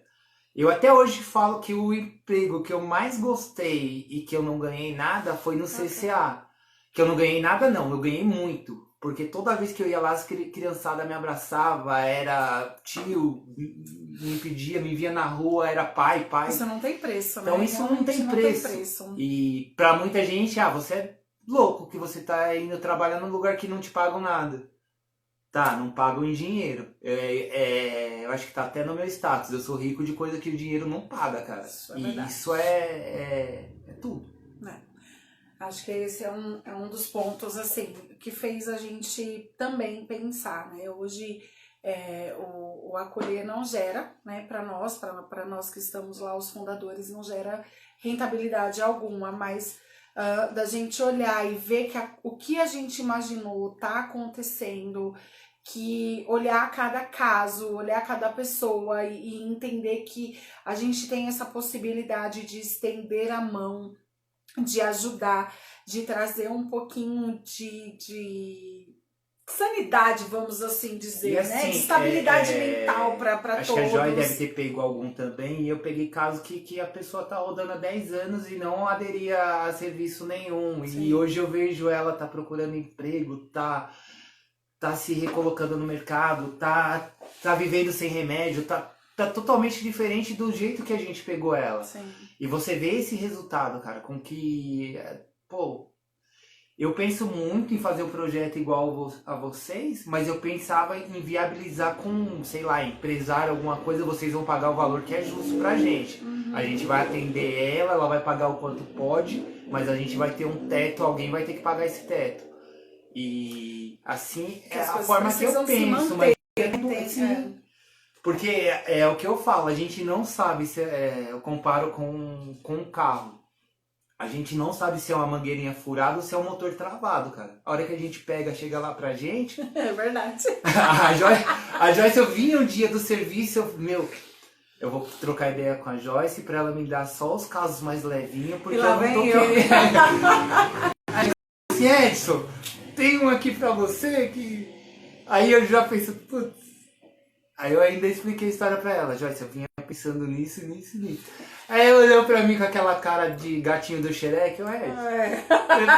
Eu até hoje falo que o emprego que eu mais gostei e que eu não ganhei nada foi no CCA. Que eu não ganhei nada não, eu ganhei muito. Porque toda vez que eu ia lá, as criançadas me abraçava, era tio, me pedia, me via na rua, era pai. Isso não tem preço, né? Então isso não tem preço. E pra muita gente, você é louco que você tá indo trabalhar num lugar que não te pagam nada. Tá, não pagam em dinheiro. Eu acho que tá até no meu status. Eu sou rico de coisa que o dinheiro não paga, cara. Isso é verdade. Isso é tudo. Acho que esse é um dos pontos, assim, que fez a gente também pensar, né? Hoje, o acolher não gera, né, para nós que estamos lá, os fundadores, não gera rentabilidade alguma, mas da gente olhar e ver que o que a gente imaginou tá acontecendo, que olhar cada caso, olhar cada pessoa e entender que a gente tem essa possibilidade de estender a mão, de ajudar, de trazer um pouquinho de sanidade, vamos assim dizer, assim, né? De estabilidade mental para todos. Acho que a Joy deve ter pego algum também, e eu peguei caso que a pessoa tá rodando há 10 anos e não aderia a serviço nenhum. Sim. E hoje eu vejo ela tá procurando emprego, tá se recolocando no mercado, tá vivendo sem remédio, tá totalmente diferente do jeito que a gente pegou ela. Sim. E você vê esse resultado, cara, com que... eu penso muito em fazer um projeto igual a vocês, mas eu pensava em viabilizar com, sei lá, empresário, alguma coisa, vocês vão pagar o valor que é justo pra gente. A gente vai atender ela vai pagar o quanto pode, mas a gente vai ter um teto, alguém vai ter que pagar esse teto. E assim é a forma que eu penso, mas porque é o que eu falo, a gente não sabe se eu comparo com um carro. A gente não sabe se é uma mangueirinha furada ou se é um motor travado, cara. A hora que a gente chega lá pra gente... É verdade. A Joyce, eu vinha um dia do serviço, eu vou trocar ideia com a Joyce pra ela me dar só os casos mais levinhos, porque eu não tô querendo... Aí, Edson, tem um aqui pra você que... Aí eu já penso, putz... Aí eu ainda expliquei a história pra ela. Joyce, eu vinha pensando nisso. Aí ela olhou pra mim com aquela cara de gatinho do Xerec. Você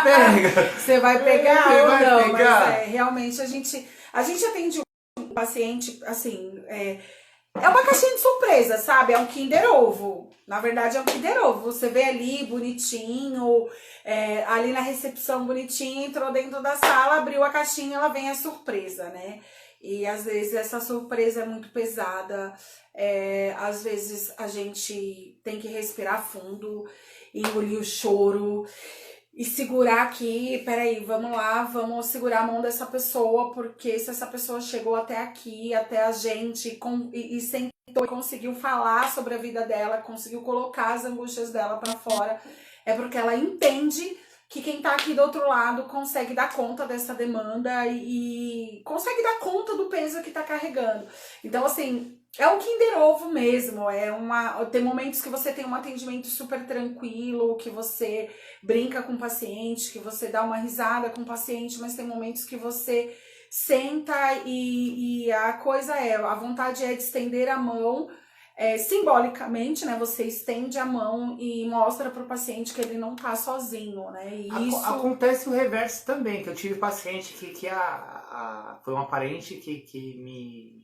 pega. Você vai pegar ou não, mas realmente a gente atende um paciente, assim, é uma caixinha de surpresa, sabe? É um Kinder Ovo. Na verdade é um Kinder Ovo. Você vê ali bonitinho, ali na recepção bonitinho, entrou dentro da sala, abriu a caixinha, ela vem a surpresa, né? E às vezes essa surpresa é muito pesada, às vezes a gente tem que respirar fundo, engolir o choro e segurar aqui, peraí, vamos lá, vamos segurar a mão dessa pessoa, porque se essa pessoa chegou até aqui, até a gente e sentou e conseguiu falar sobre a vida dela, conseguiu colocar as angústias dela para fora, é porque ela entende que quem tá aqui do outro lado consegue dar conta dessa demanda e consegue dar conta do peso que tá carregando. Então, assim, é um Kinder Ovo mesmo, tem momentos que você tem um atendimento super tranquilo, que você brinca com o paciente, que você dá uma risada com o paciente, mas tem momentos que você senta e a coisa a vontade é de estender a mão, simbolicamente, né? Você estende a mão e mostra para o paciente que ele não tá sozinho, né? E isso... Acontece o reverso também, que eu tive paciente que foi uma parente que me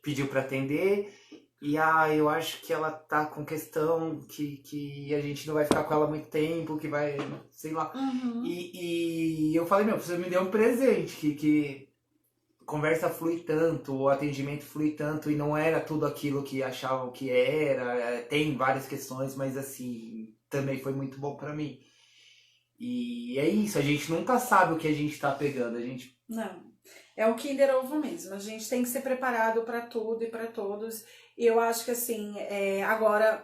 pediu para atender e eu acho que ela tá com questão que a gente não vai ficar com ela muito tempo, que vai, sei lá. Uhum. E eu falei, você me deu um presente, que conversa flui tanto, o atendimento flui tanto e não era tudo aquilo que achavam que era. Tem várias questões, mas assim, também foi muito bom para mim. E é isso, a gente nunca sabe o que a gente tá pegando, a gente... Não. É o Kinder Ovo mesmo. A gente tem que ser preparado para tudo e para todos. E eu acho que assim, agora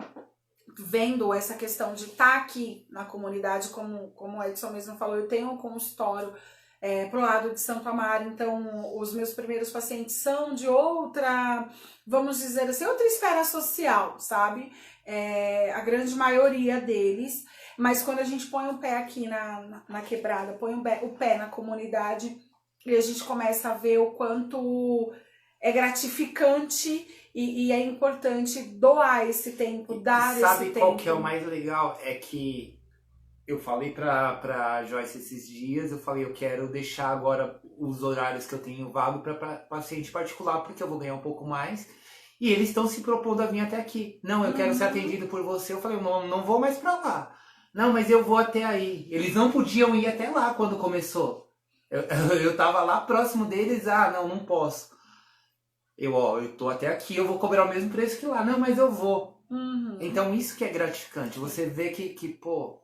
vendo essa questão de estar aqui na comunidade, como o Edson mesmo falou, eu tenho um consultório pro lado de Santo Amaro, então os meus primeiros pacientes são de outra, vamos dizer assim, outra esfera social, sabe? A grande maioria deles. Mas quando a gente põe o pé aqui na quebrada, põe o pé na comunidade, e a gente começa a ver o quanto é gratificante e é importante doar esse tempo, dar esse tempo. Sabe qual que é o mais legal? É que eu falei pra Joyce esses dias, eu falei, eu quero deixar agora os horários que eu tenho vago para paciente particular, porque eu vou ganhar um pouco mais. E eles estão se propondo a vir até aqui. Não, eu quero ser atendido por você. Eu falei, não vou mais pra lá. Não, mas eu vou até aí. Eles não podiam ir até lá quando começou. Eu tava lá próximo deles, não posso. Eu tô até aqui, eu vou cobrar o mesmo preço que lá. Não, mas eu vou. Uhum. Então isso que é gratificante. Você vê que pô,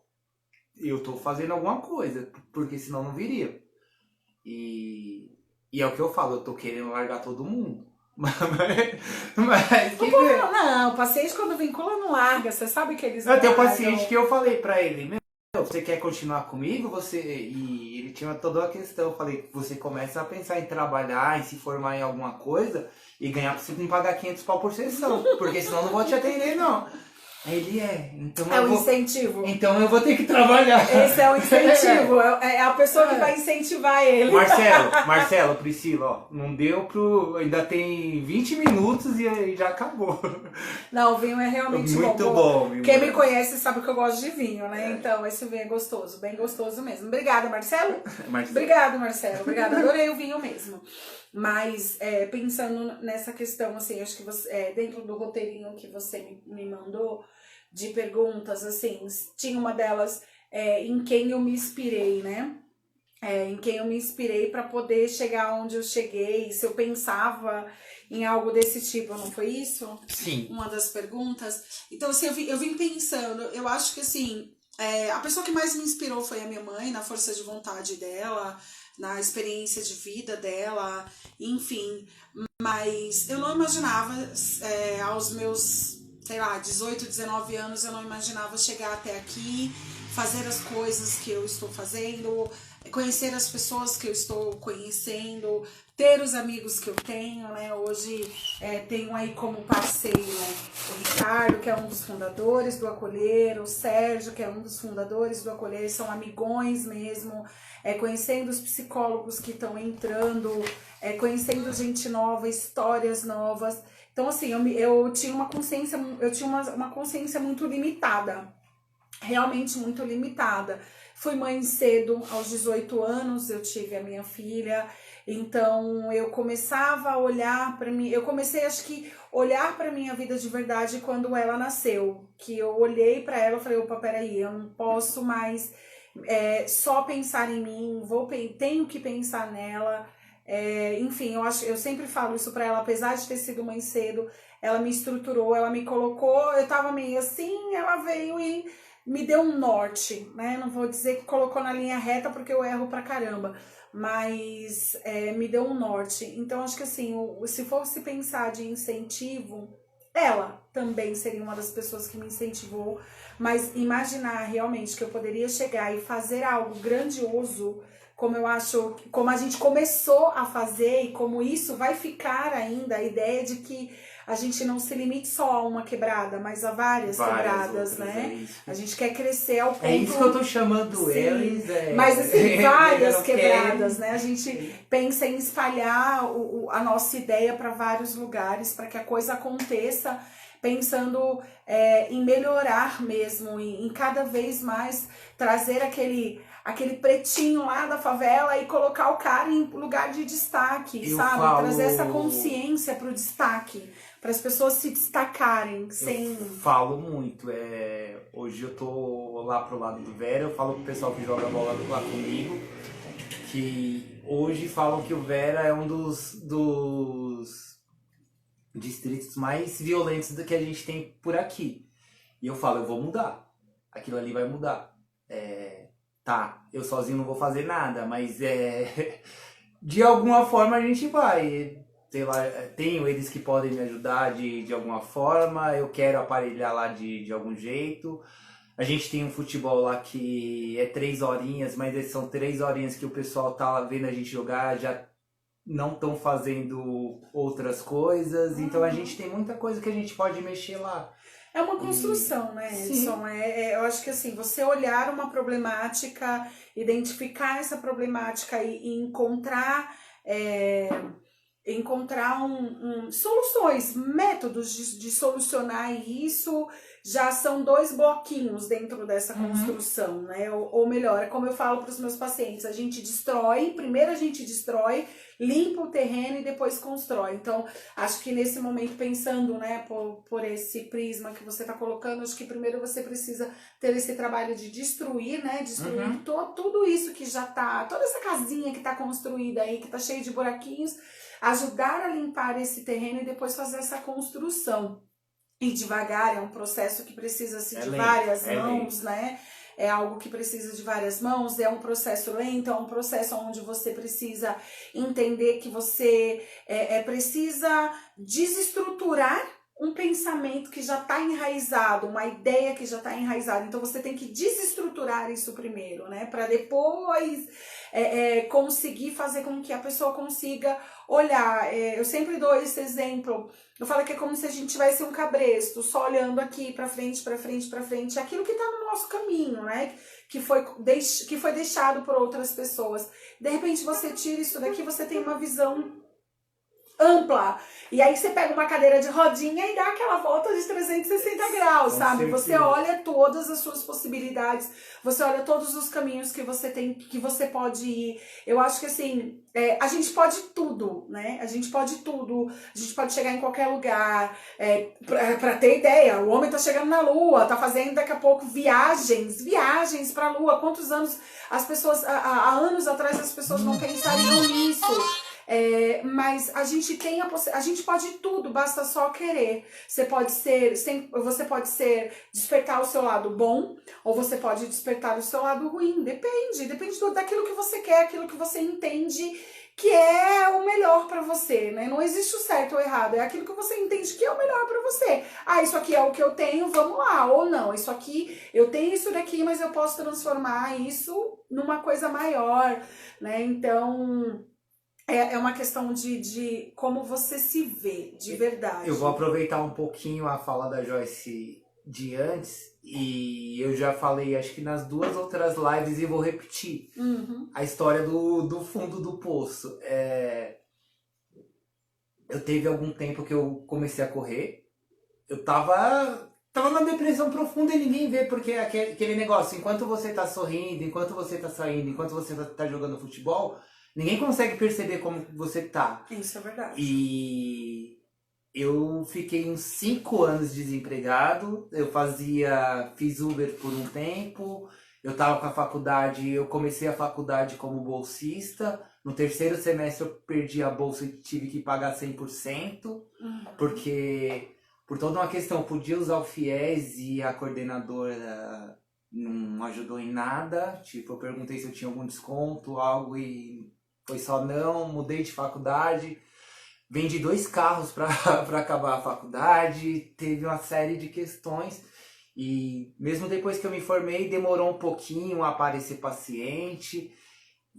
eu tô fazendo alguma coisa, porque senão não viria. E é o que eu falo, eu tô querendo largar todo mundo. Mas não, o paciente quando vincula não larga, você sabe que eles eu tenho um paciente que eu falei pra ele, você quer continuar comigo? E ele tinha toda uma questão. Eu falei, você começa a pensar em trabalhar, em se formar em alguma coisa e ganhar pra você não pagar 500 pau por sessão, porque senão eu não vou te atender, não. Aí ele então é um incentivo. Então eu vou ter que trabalhar. Esse é o incentivo, é a pessoa que vai incentivar ele. Marcelo, Priscila, ó, não deu ainda tem 20 minutos e aí já acabou. Não, o vinho é realmente muito bom. Quem me conhece sabe que eu gosto de vinho, né? Então esse vinho é gostoso, bem gostoso mesmo. Obrigada, Marcelo. Obrigado, Marcelo. Obrigada, adorei o vinho mesmo. Mas pensando nessa questão, assim, acho que você, dentro do roteirinho que você me mandou de perguntas, assim, tinha uma delas em quem eu me inspirei, né? Em quem eu me inspirei para poder chegar onde eu cheguei, se eu pensava em algo desse tipo, não foi isso? Sim. Uma das perguntas. Então, assim, eu vim pensando, eu acho que, assim, a pessoa que mais me inspirou foi a minha mãe, na força de vontade dela, na experiência de vida dela, enfim. Mas eu não imaginava, aos meus, 18, 19 anos, eu não imaginava chegar até aqui, fazer as coisas que eu estou fazendo, conhecer as pessoas que eu estou conhecendo, ter os amigos que eu tenho, né? Hoje tenho aí como parceiro o Ricardo, que é um dos fundadores do Acolher, o Sérgio, que é um dos fundadores do Acolher, são amigões mesmo, conhecendo os psicólogos que estão entrando, conhecendo gente nova, histórias novas. Então, assim, eu tinha uma consciência muito limitada, realmente muito limitada. Fui mãe cedo, aos 18 anos eu tive a minha filha, então eu começava a olhar para mim, eu comecei acho que olhar para minha vida de verdade quando ela nasceu, que eu olhei para ela e falei, opa, peraí, eu não posso mais só pensar em mim, tenho que pensar nela. Enfim, eu sempre falo isso para ela, apesar de ter sido mãe cedo, ela me estruturou, ela me colocou, eu tava meio assim, ela veio e me deu um norte, né? Não vou dizer que colocou na linha reta porque eu erro pra caramba, mas me deu um norte. Então acho que assim, se fosse pensar de incentivo, ela também seria uma das pessoas que me incentivou, mas imaginar realmente que eu poderia chegar e fazer algo grandioso, como eu acho, como a gente começou a fazer e como isso vai ficar ainda, a ideia de que a gente não se limite só a uma quebrada, mas a várias quebradas, outras, né? A gente quer crescer ao ponto... É isso que eu tô chamando Sim, eles. mas assim, várias não quebradas, querem. né? A gente pensa em espalhar a nossa ideia para vários lugares, para que a coisa aconteça, pensando em melhorar mesmo, em cada vez mais trazer aquele pretinho lá da favela e colocar o cara em lugar de destaque, Eu sabe? falo- Trazer essa consciência pro destaque, para as pessoas se destacarem sem... Eu falo muito. Hoje eu tô lá pro lado do Vera, eu falo pro pessoal que joga bola lá comigo, que hoje falam que o Vera é um dos distritos mais violentos do que a gente tem por aqui. E eu falo, eu vou mudar. Aquilo ali vai mudar. Tá, eu sozinho não vou fazer nada, mas de alguma forma a gente vai. Sei lá, tenho eles que podem me ajudar de alguma forma, eu quero aparelhar lá de algum jeito. A gente tem um futebol lá que é 3 horinhas, mas são 3 horinhas que o pessoal tá lá vendo a gente jogar, já não estão fazendo outras coisas, então a gente tem muita coisa que a gente pode mexer lá. É uma construção, né, Edson? Eu acho que assim, você olhar uma problemática, identificar essa problemática e encontrar soluções, métodos de solucionar isso, já são 2 bloquinhos dentro dessa construção, né? Ou melhor, é como eu falo para os meus pacientes, a gente destrói, primeiro a gente destrói, limpa o terreno e depois constrói. Então, acho que nesse momento, pensando, né, por esse prisma que você está colocando, acho que primeiro você precisa ter esse trabalho de destruir, né? Destruir tudo isso que já tá, toda essa casinha que tá construída aí, que tá cheia de buraquinhos, ajudar a limpar esse terreno e depois fazer essa construção. E devagar, é um processo que precisa de várias mãos, né? É algo que precisa de várias mãos, é um processo lento, é um processo onde você precisa entender que você precisa desestruturar um pensamento que já está enraizado, uma ideia que já está enraizada. Então você tem que desestruturar isso primeiro, né? Para depois conseguir fazer com que a pessoa consiga olhar. Eu sempre dou esse exemplo. Eu falo que é como se a gente tivesse um cabresto, só olhando aqui para frente, para frente, para frente, aquilo que está no nosso caminho, né? Que foi deixado por outras pessoas. De repente você tira isso daqui, você tem uma visão ampla. E aí você pega uma cadeira de rodinha e dá aquela volta de 360 graus, sabe? Você olha todas as suas possibilidades, você olha todos os caminhos que você tem, que você pode ir. Eu acho que assim, a gente pode tudo, né? A gente pode tudo. A gente pode chegar em qualquer lugar. Pra ter ideia, o homem tá chegando na Lua, tá fazendo daqui a pouco viagens pra Lua. Quantos anos as pessoas, há anos atrás as pessoas não pensariam nisso? Mas a gente tem a gente pode tudo, basta só querer. Você pode ser despertar o seu lado bom, ou você pode despertar o seu lado ruim, depende daquilo que você quer, aquilo que você entende que é o melhor pra você, né? Não existe o certo ou errado, é aquilo que você entende que é o melhor pra você. Isso aqui é o que eu tenho, vamos lá. Ou não, isso aqui, eu tenho isso daqui, mas eu posso transformar isso numa coisa maior, né? Então é uma questão de como você se vê, de verdade. Eu vou aproveitar um pouquinho a fala da Joyce de antes, e eu já falei, acho que nas 2 outras lives, e vou repetir. A história do fundo do poço. Eu teve algum tempo que eu comecei a correr, eu tava na depressão profunda e ninguém vê, porque aquele negócio, enquanto você tá sorrindo, enquanto você tá saindo, enquanto você tá jogando futebol, ninguém consegue perceber como você tá. Isso é verdade. E eu fiquei uns 5 anos desempregado. Eu fiz Uber por um tempo. Eu tava com a faculdade, eu comecei a faculdade como bolsista. No 3º semestre eu perdi a bolsa e tive que pagar 100%. Porque, por toda uma questão, eu podia usar o FIES e a coordenadora não ajudou em nada. Tipo, eu perguntei se eu tinha algum desconto, algo, e foi só não. Mudei de faculdade. Vendi 2 carros para acabar a faculdade, teve uma série de questões. E mesmo depois que eu me formei, demorou um pouquinho a aparecer paciente.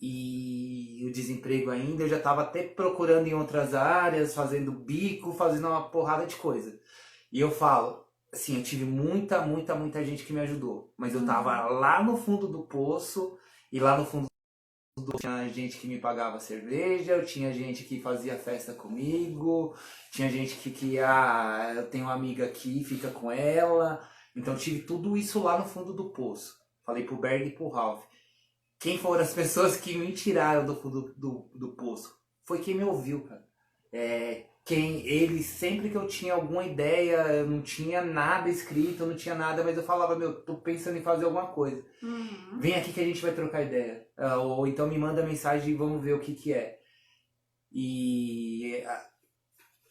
E o desemprego ainda, eu já estava até procurando em outras áreas, fazendo bico, fazendo uma porrada de coisa. E eu falo, assim, eu tive muita gente que me ajudou. Mas eu tava lá no fundo do poço, e lá no fundo tinha gente que me pagava cerveja, eu tinha gente que fazia festa comigo, tinha gente eu tenho uma amiga aqui, fica com ela. Então tive tudo isso lá no fundo do poço. Falei pro Berg e pro Ralph. Quem foram as pessoas que me tiraram do fundo do poço? Foi quem me ouviu, cara. Sempre que eu tinha alguma ideia, eu não tinha nada escrito, eu não tinha nada, mas eu falava, tô pensando em fazer alguma coisa. Vem aqui que a gente vai trocar ideia. Ou então me manda mensagem e vamos ver o que é. E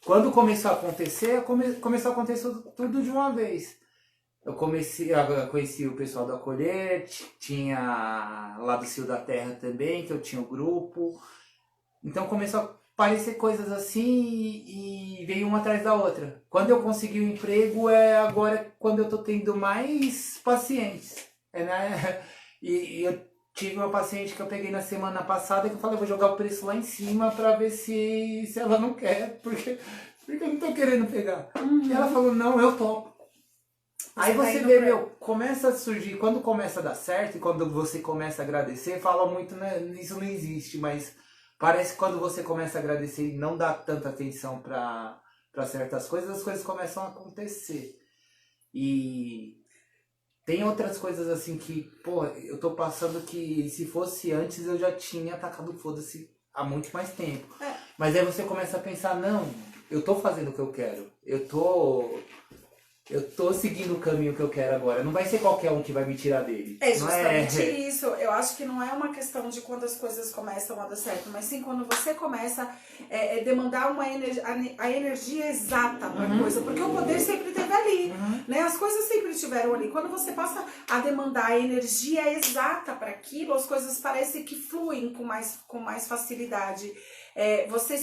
quando começou a acontecer, começou a acontecer tudo de uma vez. Eu conheci o pessoal do Acolher, tinha lá do Cio da Terra também, que eu tinha o grupo. Então começou a aparecer coisas assim e veio uma atrás da outra. Quando eu consegui o emprego, agora quando eu tô tendo mais pacientes. Né? E eu tive uma paciente que eu peguei na semana passada que eu falei, vou jogar o preço lá em cima pra ver se ela não quer, porque eu não tô querendo pegar. E ela falou, não, eu topo. Aí você vê, começa a surgir, quando começa a dar certo e quando você começa a agradecer, fala muito, né? Isso não existe, mas parece que quando você começa a agradecer e não dá tanta atenção para certas coisas, as coisas começam a acontecer. E tem outras coisas assim que, eu tô passando que se fosse antes eu já tinha atacado foda-se há muito mais tempo. Mas aí você começa a pensar, não, eu tô fazendo o que eu quero, eu tô seguindo o caminho que eu quero agora. Não vai ser qualquer um que vai me tirar dele. É justamente isso. Eu acho que não é uma questão de quando as coisas começam a dar certo, mas sim quando você começa a demandar a energia exata para a coisa. Porque o poder sempre esteve ali. Né? As coisas sempre estiveram ali. Quando você passa a demandar a energia exata para aquilo, as coisas parecem que fluem com mais facilidade. Você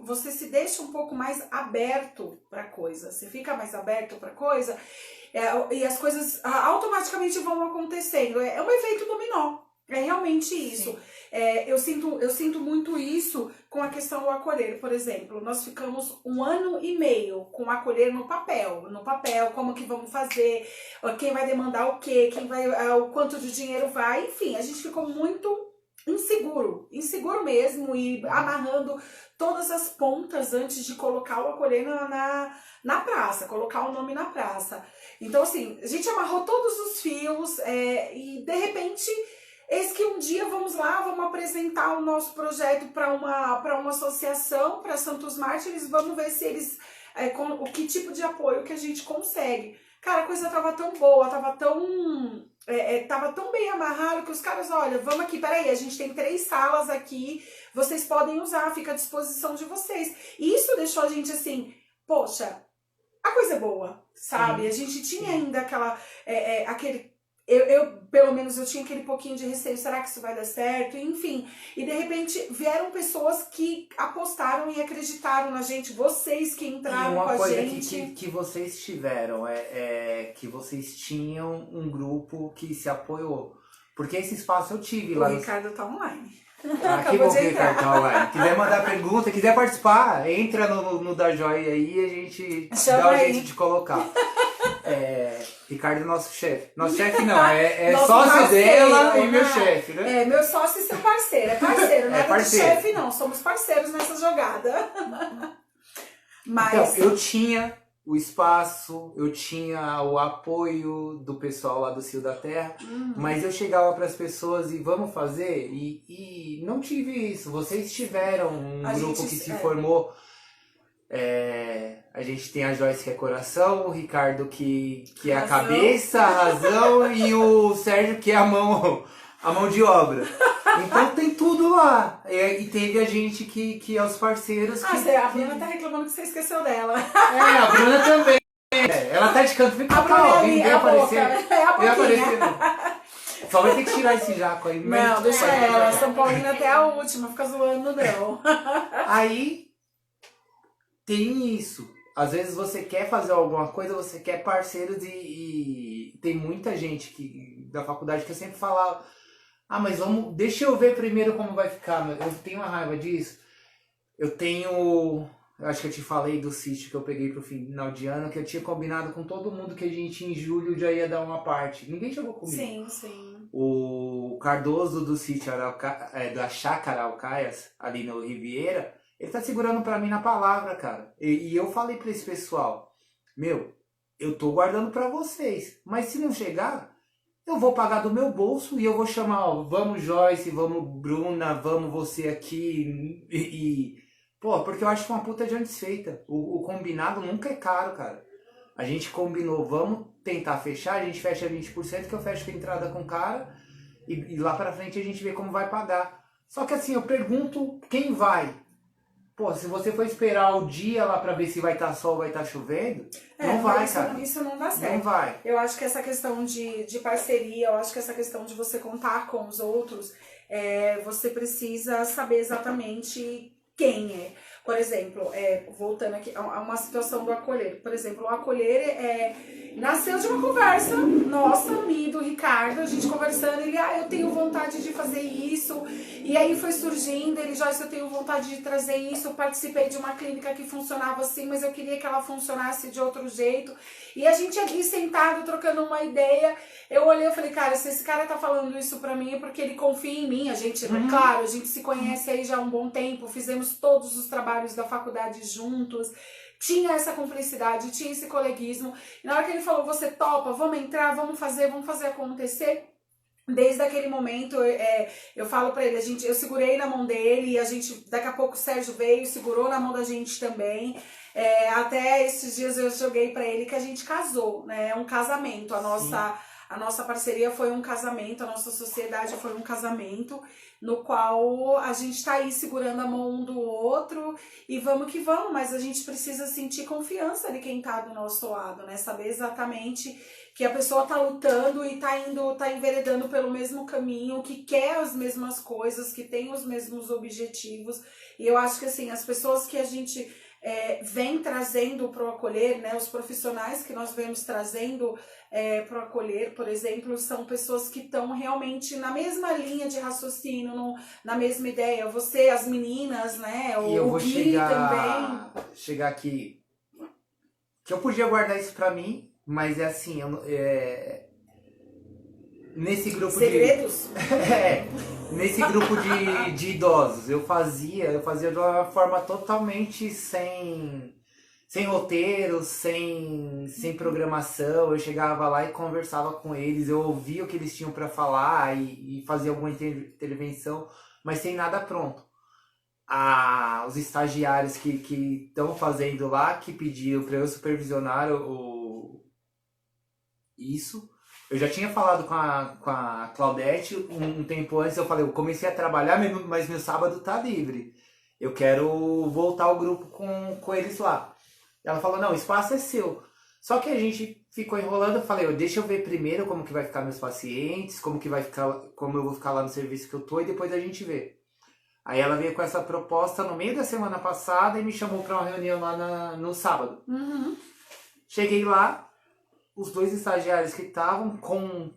você se deixa um pouco mais aberto para a coisa, você fica mais aberto para a coisa e as coisas automaticamente vão acontecendo. É um efeito dominó, é realmente isso. Eu sinto muito isso com a questão do acolher, por exemplo. Nós ficamos 1 ano e meio com o acolher no papel, como que vamos fazer, quem vai demandar o quê, o quanto de dinheiro vai, enfim, a gente ficou muito inseguro mesmo, e amarrando todas as pontas antes de colocar o acolher na praça, colocar o nome na praça. Então, assim, a gente amarrou todos os fios e, de repente, eis que um dia vamos apresentar o nosso projeto para uma associação, para Santos Mártires, vamos ver se eles, que tipo de apoio que a gente consegue. Cara, a coisa tava tão boa, tava tão bem amarrado que os caras, olha, vamos aqui, peraí, a gente tem 3 salas aqui, vocês podem usar, fica à disposição de vocês. E isso deixou a gente assim, poxa, a coisa é boa, sabe? Sim. A gente tinha ainda aquele... pelo menos, eu tinha aquele pouquinho de receio, será que isso vai dar certo? Enfim, e de repente vieram pessoas que apostaram e acreditaram na gente, vocês que entraram com a gente. Uma coisa que vocês tiveram que vocês tinham um grupo que se apoiou. Porque esse espaço eu tive lá. O Ricardo tá online. Que bom que o Ricardo tá online. Quiser mandar pergunta, quiser participar, entra no da Joia aí e a gente dá o jeito de colocar. Ricardo é nosso chefe. Nosso chefe não, sócio dela e meu chefe, né? Meu sócio e seu parceiro. É parceiro, não é parceiro. Chefe não, somos parceiros nessa jogada. Mas... Então, eu tinha o espaço, eu tinha o apoio do pessoal lá do Cio da Terra, mas eu chegava para as pessoas e vamos fazer, e não tive isso. Vocês tiveram um grupo que se formou. A gente tem a Joyce, que é coração, o Ricardo, que é a cabeça, a razão, e o Sérgio, que é a mão de obra. Então tem tudo lá. E teve a gente que é os parceiros. A Bruna tá reclamando que você esqueceu dela. A Bruna também. Ela tá de canto, fica cá, vem aparecer. Vem aparecer. Só vai ter que tirar esse jaco aí. Não, deixa ela. São Paulina até a última, fica zoando não. Aí tem isso. Às vezes você quer fazer alguma coisa, você quer parceiros e tem muita gente da faculdade que eu sempre falava, mas deixa eu ver primeiro como vai ficar. Eu tenho uma raiva disso. Eu acho que eu te falei do sítio que eu peguei pro final de ano, que eu tinha combinado com todo mundo que a gente em julho já ia dar uma parte. Ninguém chegou comigo. Sim, sim. O Cardoso do sítio da Chácara Alcaias, ali no Riviera, ele tá segurando pra mim na palavra, cara. E eu falei pra esse pessoal, eu tô guardando pra vocês, mas se não chegar, eu vou pagar do meu bolso e eu vou chamar, vamos Joyce, vamos Bruna, vamos você aqui Pô, porque eu acho que é uma puta de antes feita. O combinado nunca é caro, cara. A gente combinou, vamos tentar fechar, a gente fecha 20%, que eu fecho com a entrada com o cara, e lá pra frente a gente vê como vai pagar. Só que assim, eu pergunto quem vai. Pô, se você for esperar o dia lá pra ver se vai estar sol ou vai estar chovendo, não vai, cara. Isso não dá certo. Não vai. Eu acho que essa questão de parceria, eu acho que essa questão de você contar com os outros, você precisa saber exatamente quem é. Por exemplo, voltando aqui a uma situação do acolher. Por exemplo, o acolher nasceu de uma conversa nossa, minha e do Ricardo, a gente conversando, ele, eu tenho vontade de fazer isso, e aí foi surgindo, ele, Joyce, eu tenho vontade de trazer isso, eu participei de uma clínica que funcionava assim, mas eu queria que ela funcionasse de outro jeito, e a gente aqui sentado, trocando uma ideia, eu olhei e falei, cara, se esse cara tá falando isso pra mim é porque ele confia em mim, a gente, claro, a gente se conhece aí já há um bom tempo, fizemos todos os trabalhos da faculdade juntos, tinha essa cumplicidade, tinha esse coleguismo. E na hora que ele falou, você topa, vamos entrar, vamos fazer acontecer. Desde aquele momento, eu falo pra ele, eu segurei na mão dele, e a gente, daqui a pouco o Sérgio veio, segurou na mão da gente também. Até esses dias eu joguei pra ele que a gente casou, né? É um casamento, a nossa parceria foi um casamento, a nossa sociedade foi um casamento, no qual a gente tá aí segurando a mão um do outro e vamos que vamos, mas a gente precisa sentir confiança de quem tá do nosso lado, né? Saber exatamente que a pessoa tá lutando e tá enveredando pelo mesmo caminho, que quer as mesmas coisas, que tem os mesmos objetivos. E eu acho que assim, as pessoas que a gente vem trazendo para o acolher, né, os profissionais que nós vemos trazendo para o acolher, por exemplo, são pessoas que estão realmente na mesma linha de raciocínio, na mesma ideia. Você, as meninas, né, o Gui também. Chegar aqui, que eu podia guardar isso para mim, mas é assim, nesse grupo segredos? Nesse grupo de idosos, eu fazia de uma forma totalmente sem roteiro, sem programação. Eu chegava lá e conversava com eles, eu ouvia o que eles tinham para falar e fazia alguma intervenção, mas sem nada pronto. Os estagiários que estão fazendo lá, que pediram para eu supervisionar isso. Eu já tinha falado com a Claudete um tempo antes, eu falei, eu comecei a trabalhar, mas meu sábado tá livre. Eu quero voltar ao grupo com eles lá. Ela falou, não, o espaço é seu. Só que a gente ficou enrolando, eu falei, deixa eu ver primeiro como que vai ficar meus pacientes, como eu vou ficar lá no serviço que eu tô, e depois a gente vê. Aí ela veio com essa proposta no meio da semana passada e me chamou para uma reunião lá no sábado. Uhum. Cheguei lá, os dois estagiários que estavam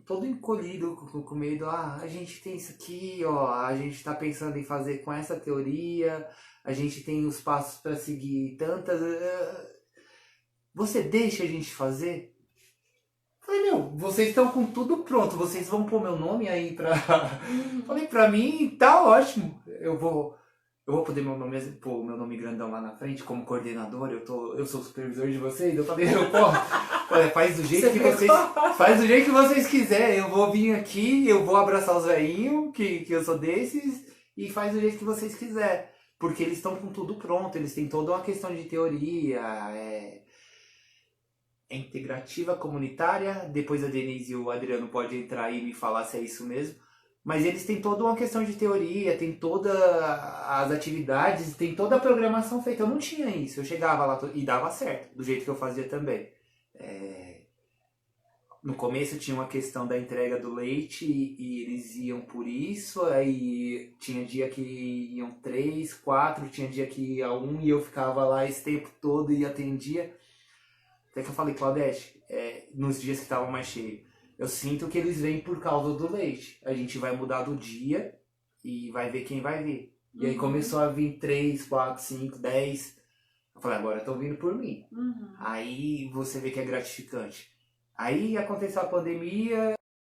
todo encolhido, com medo, a gente tem isso aqui, a gente tá pensando em fazer com essa teoria, a gente tem os passos para seguir tantas... Você deixa a gente fazer? Falei, vocês estão com tudo pronto, vocês vão pôr meu nome aí pra... Falei, pra mim tá ótimo, eu vou poder pôr meu nome grandão lá na frente como coordenador, eu sou o supervisor de vocês. Eu falei, faz do jeito que vocês quiserem, eu vou vir aqui, eu vou abraçar os velhinhos, que eu sou desses, e faz do jeito que vocês quiserem, porque eles estão com tudo pronto, eles têm toda uma questão de teoria, integrativa comunitária, depois a Denise e o Adriano podem entrar aí e me falar se é isso mesmo. Mas eles têm toda uma questão de teoria, tem todas as atividades, tem toda a programação feita. Eu não tinha isso, eu chegava lá e dava certo, do jeito que eu fazia também. no começo tinha uma questão da entrega do leite e eles iam por isso, aí tinha dia que iam 3, 4, tinha dia que ia 1 e eu ficava lá esse tempo todo e atendia. Até que eu falei, Claudete, nos dias que estavam mais cheios, eu sinto que eles vêm por causa do leite. A gente vai mudar do dia e vai ver quem vai ver. E aí começou a vir 3, 4, 5, 10. Eu falei, agora estão vindo por mim. Aí você vê que é gratificante. Aí aconteceu a pandemia,